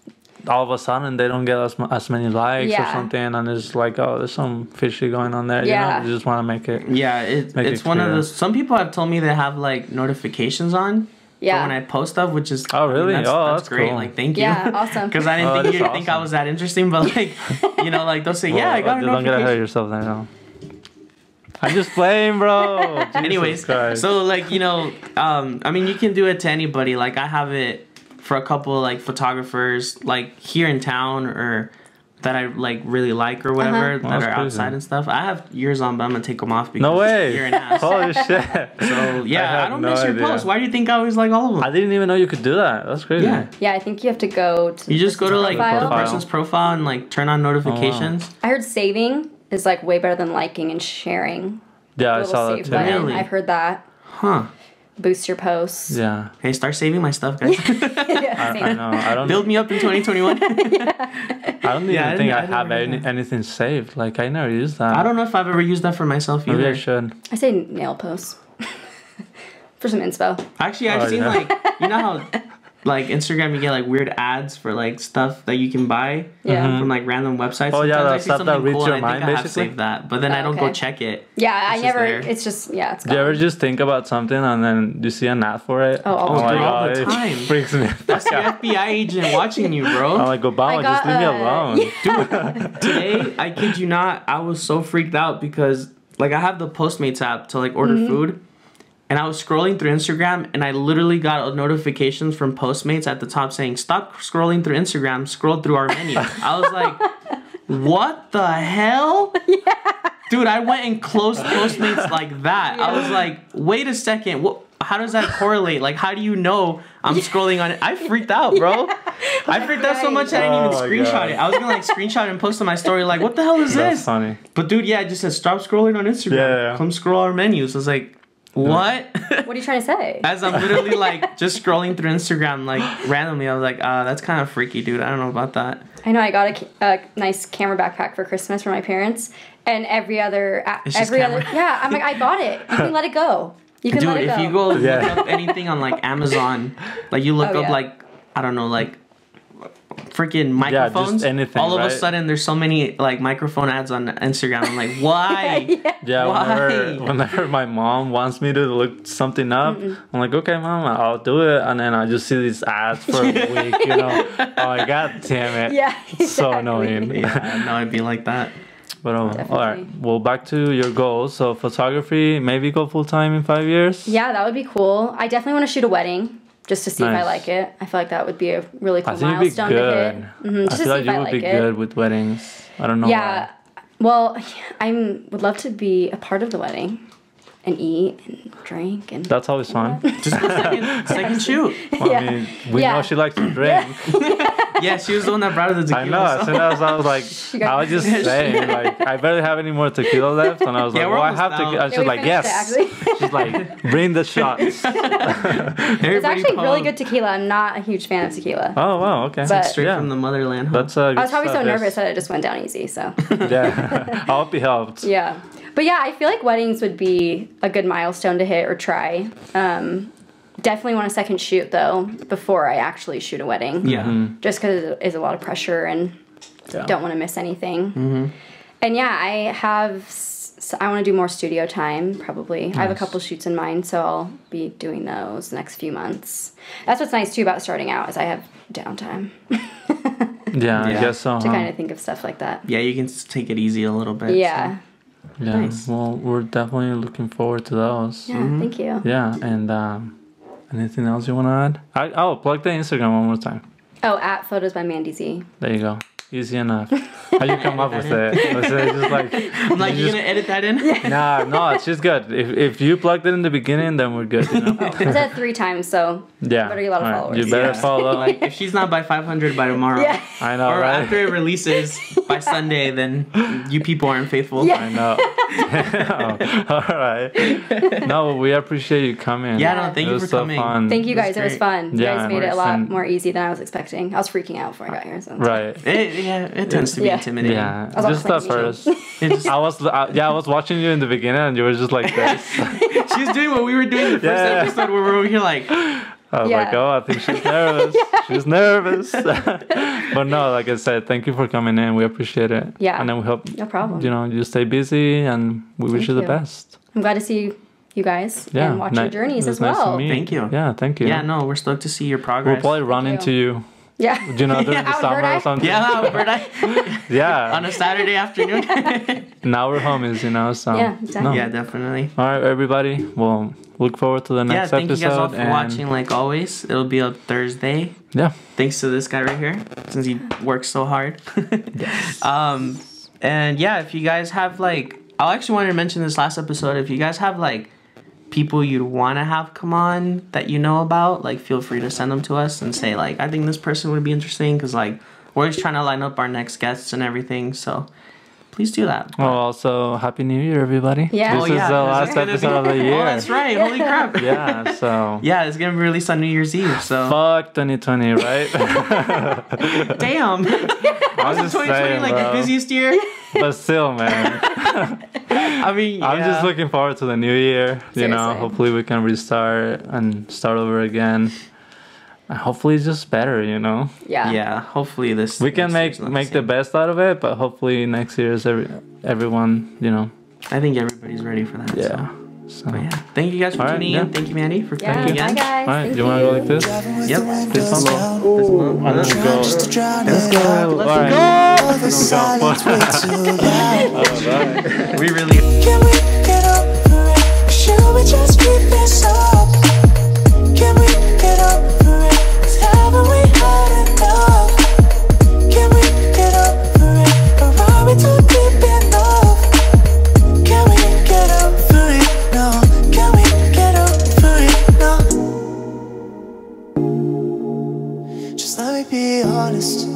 all of a sudden, they don't get as many likes or Yeah. something, and it's like, oh, there's some fishy going on there. Yeah. You know, you just want to make it. Yeah, Make it's it one of clear. those. Some people have told me they have like notifications on. Yeah. For when I post stuff, which is Oh, really? Oh, that's great. cool. Like, thank you. Yeah, awesome. Because I Oh, didn't that think is you'd think I awesome. was that interesting, but like, you know, like they'll say, yeah, I got a Don't get ahead of notification. yourself there, no. I'm just playing, bro. Jesus Anyways, Christ. so like, you know, I mean, you can do it to anybody. Like, I have it for a couple like photographers, like here in town or that I like really like or whatever that That's are crazy. outside and stuff. I have yours on, but I'm gonna take them off because No way. you're an ass. Holy shit. So yeah, had I don't no miss your idea. posts. Why do you think I always like all of them? I didn't even know you could do that. That's crazy. Yeah. Yeah, I think you have to go to You just go to like the profile. person's profile and like turn on notifications. I heard saving is like way better than liking and sharing. Yeah, I Little saw that save too. button. Really? I've heard that. Huh. Boost your posts. Yeah. Hey, start saving my stuff, guys. Yeah, I know. I don't. Build me up in 2021. I don't even Yeah, I think I, never have did that. anything saved. Like I never used that. I don't know if I've ever used that for myself Maybe I either. should. I say nail posts for some inspo. Actually, I've Oh, seen yeah. like, you know how like Instagram, you get like weird ads for like stuff that you can buy from like random websites. Oh yeah, Sometimes I that see stuff that something reads cool your and I mind, think I have basically. saved that, but then I don't go check it. Yeah, I just never. there. It's just it's Do gone. you ever just think about something and then you see an ad for it? Oh, all the time. God, All the time. It freaks me. That's the FBI agent watching you, bro. I'm like, Obama, I got, just leave me alone. Dude, today, I kid you not, I was so freaked out because, like, I have the Postmates app to, like, order food. And I was scrolling through Instagram, and I literally got notifications from Postmates at the top saying, stop scrolling through Instagram, scroll through our menu. I was like, what the hell? Dude, I went and closed Postmates like that. I was like, wait a second, how does that correlate? Like, how do you know I'm scrolling on it? I freaked out, bro. I freaked out so much I didn't even screenshot it. I was gonna like screenshot and post on my story like, what the hell is That's this? funny. But dude, yeah, it just said stop scrolling on Instagram. Yeah. Come scroll our menus. I was like, what? What are you trying to say? As I'm literally like just scrolling through Instagram like randomly, I was like, that's kind of freaky, dude. I don't know about that. I know I got a nice camera backpack for Christmas for my parents, and every other It's just every other camera. yeah. I'm like, I bought it. You can let it go. You can Dude, let it go. if you go look Yeah. up anything on like Amazon, like you look Oh, up yeah. like, I don't know, like freaking microphones. anything, all of a right? sudden there's so many like microphone ads on Instagram. I'm like, why? Yeah, Why? whenever my mom wants me to look something up, I'm like, okay, mom, I'll do it. And then I just see these ads for a week, you know. Oh, my God damn it. Yeah, So exactly. annoying. Yeah, no, I'd be like that. But all right. Definitely. Well, back to your goals. So photography, maybe go full time in 5 years. Yeah, that would be cool. I definitely want to shoot a wedding just to see if I Nice. like it. I feel like that would be a really cool I think you'd be milestone to good. hit. I Just to feel see like if you I would like be it. good with weddings. I don't know. Yeah. Well, I would love to be a part of the wedding and eat and drink and. That's always fun. Just go second shoot. Well, I mean, we know she likes to drink. Yeah, she was the one that brought her the I tequila. know. As so- soon as I was like, got- I was just saying, like, I barely have any more tequila left, and I was Yeah, like, we're well, I almost have to. out. I was Yeah, just we like, finished yes. it, actually. She's like, bring the shots. It's Everybody actually really called good tequila. I'm not a huge fan of tequila. Oh wow, okay. But- straight yeah. from the motherland. Huh? That's I was probably so stuff, yes. nervous that it just went down easy. So Yeah, I hope it helped. yeah, but yeah, I feel like weddings would be a good milestone to hit or try. Definitely want a second shoot though before I actually shoot a wedding. Yeah. Just because it is a lot of pressure and Yeah. don't want to miss anything. And yeah, I want to do more studio time probably. I have a couple shoots in mind, so I'll be doing those the next few months. That's what's nice too about starting out is I have downtime Yeah, I Yeah. guess so. to Huh? kind of think of stuff like that. Yeah, you can take it easy a little bit. Yeah. Yeah. Nice. Well, we're definitely looking forward to those. Yeah, thank you. Yeah, and anything else you want to add? Oh, plug the Instagram one more time. Oh, at Photos by Mandy Z. There you go. Easy enough. How you come up with it? Was it just like? I'm like, you gonna edit that in? Nah, no, it's just good. If you plugged it in the beginning, then we're good. You know? I said it 3 times, so Yeah. better get a lot of Alright, followers. You better Yeah. follow. Like, if she's not by 500 by tomorrow, yeah. I know, or right? after it releases by Sunday, then you people aren't faithful. Yeah. I know. All right. No, we appreciate you coming. Yeah, no, thank It you was for so coming. fun. Thank you guys. That's It was great. fun. You Yeah, guys made it a lot and- more easy than I was expecting. I was freaking out before I got here. So. Right. It tends to be Yeah. intimidating. Yeah. I was Just at also playing first. It just, I was watching you in the beginning, and you were just like this. she's doing what we were doing the first Yeah. episode where we were over here like, I was Yeah. like, oh, I think she's nervous. She's nervous. But no, like I said, thank you for coming in. We appreciate it. Yeah. And then we hope No problem. you stay busy, and we wish Thank you the you. best. I'm glad to see you guys Yeah. and watch your journeys it was as nice to well. meet. Thank you. Yeah, thank you. yeah, no, we're stoked to see your We'll progress. probably run Thank into you. Yeah. You know, during the Out in summer Bird Eye? or something. Yeah, Alberta. Yeah. On a Saturday afternoon. Now we're homies, you know. So Yeah, exactly. Yeah, definitely. All right, everybody. Well, look forward to the Yeah, next thank episode. you guys all for and watching. Like always, it'll be up Thursday. Yeah. Thanks to this guy right here, since he works so hard. And yeah, if you guys have like, I actually wanted to mention this last episode. If you guys have like people you'd want to have come on that you know about, like feel free to send them to us and say like, I think this person would be interesting, because like we're just trying to line up our next guests and everything. So please do that. Well, also, Happy New Year, everybody. Yeah. This Oh, is the because last it's gonna episode of the be- year. Oh, that's right. Holy crap. Yeah, so. Yeah, it's gonna be released on New Year's Eve. So Fuck 2020, right? damn. I'm just 2020 saying, like bro. the busiest year. But still, man. I mean, I'm just yeah. looking forward to the new year. You know, Seriously. hopefully we can restart and start over again. hopefully it's just better, you know. Yeah. Hopefully this. We can next year's make not make the same. best out of it, but hopefully next year is everyone, you know. I think everybody's ready for that. Yeah. So. So. But yeah. Thank you guys for All right, tuning yeah. in. Thank you, Mandy, for Yeah, coming bye again. guys. All right, Thank you want to go like this? Yep. Fist bump? Slow. Let's go. Let's go. All right. Let's go. We really. Can we get over it? Should we just keep this up? Can we get over it? 'Cause haven't we had enough? Can we get over it? Or are we too deep enough? Can we get over it? No. Can we get over it? No. Just let me be honest.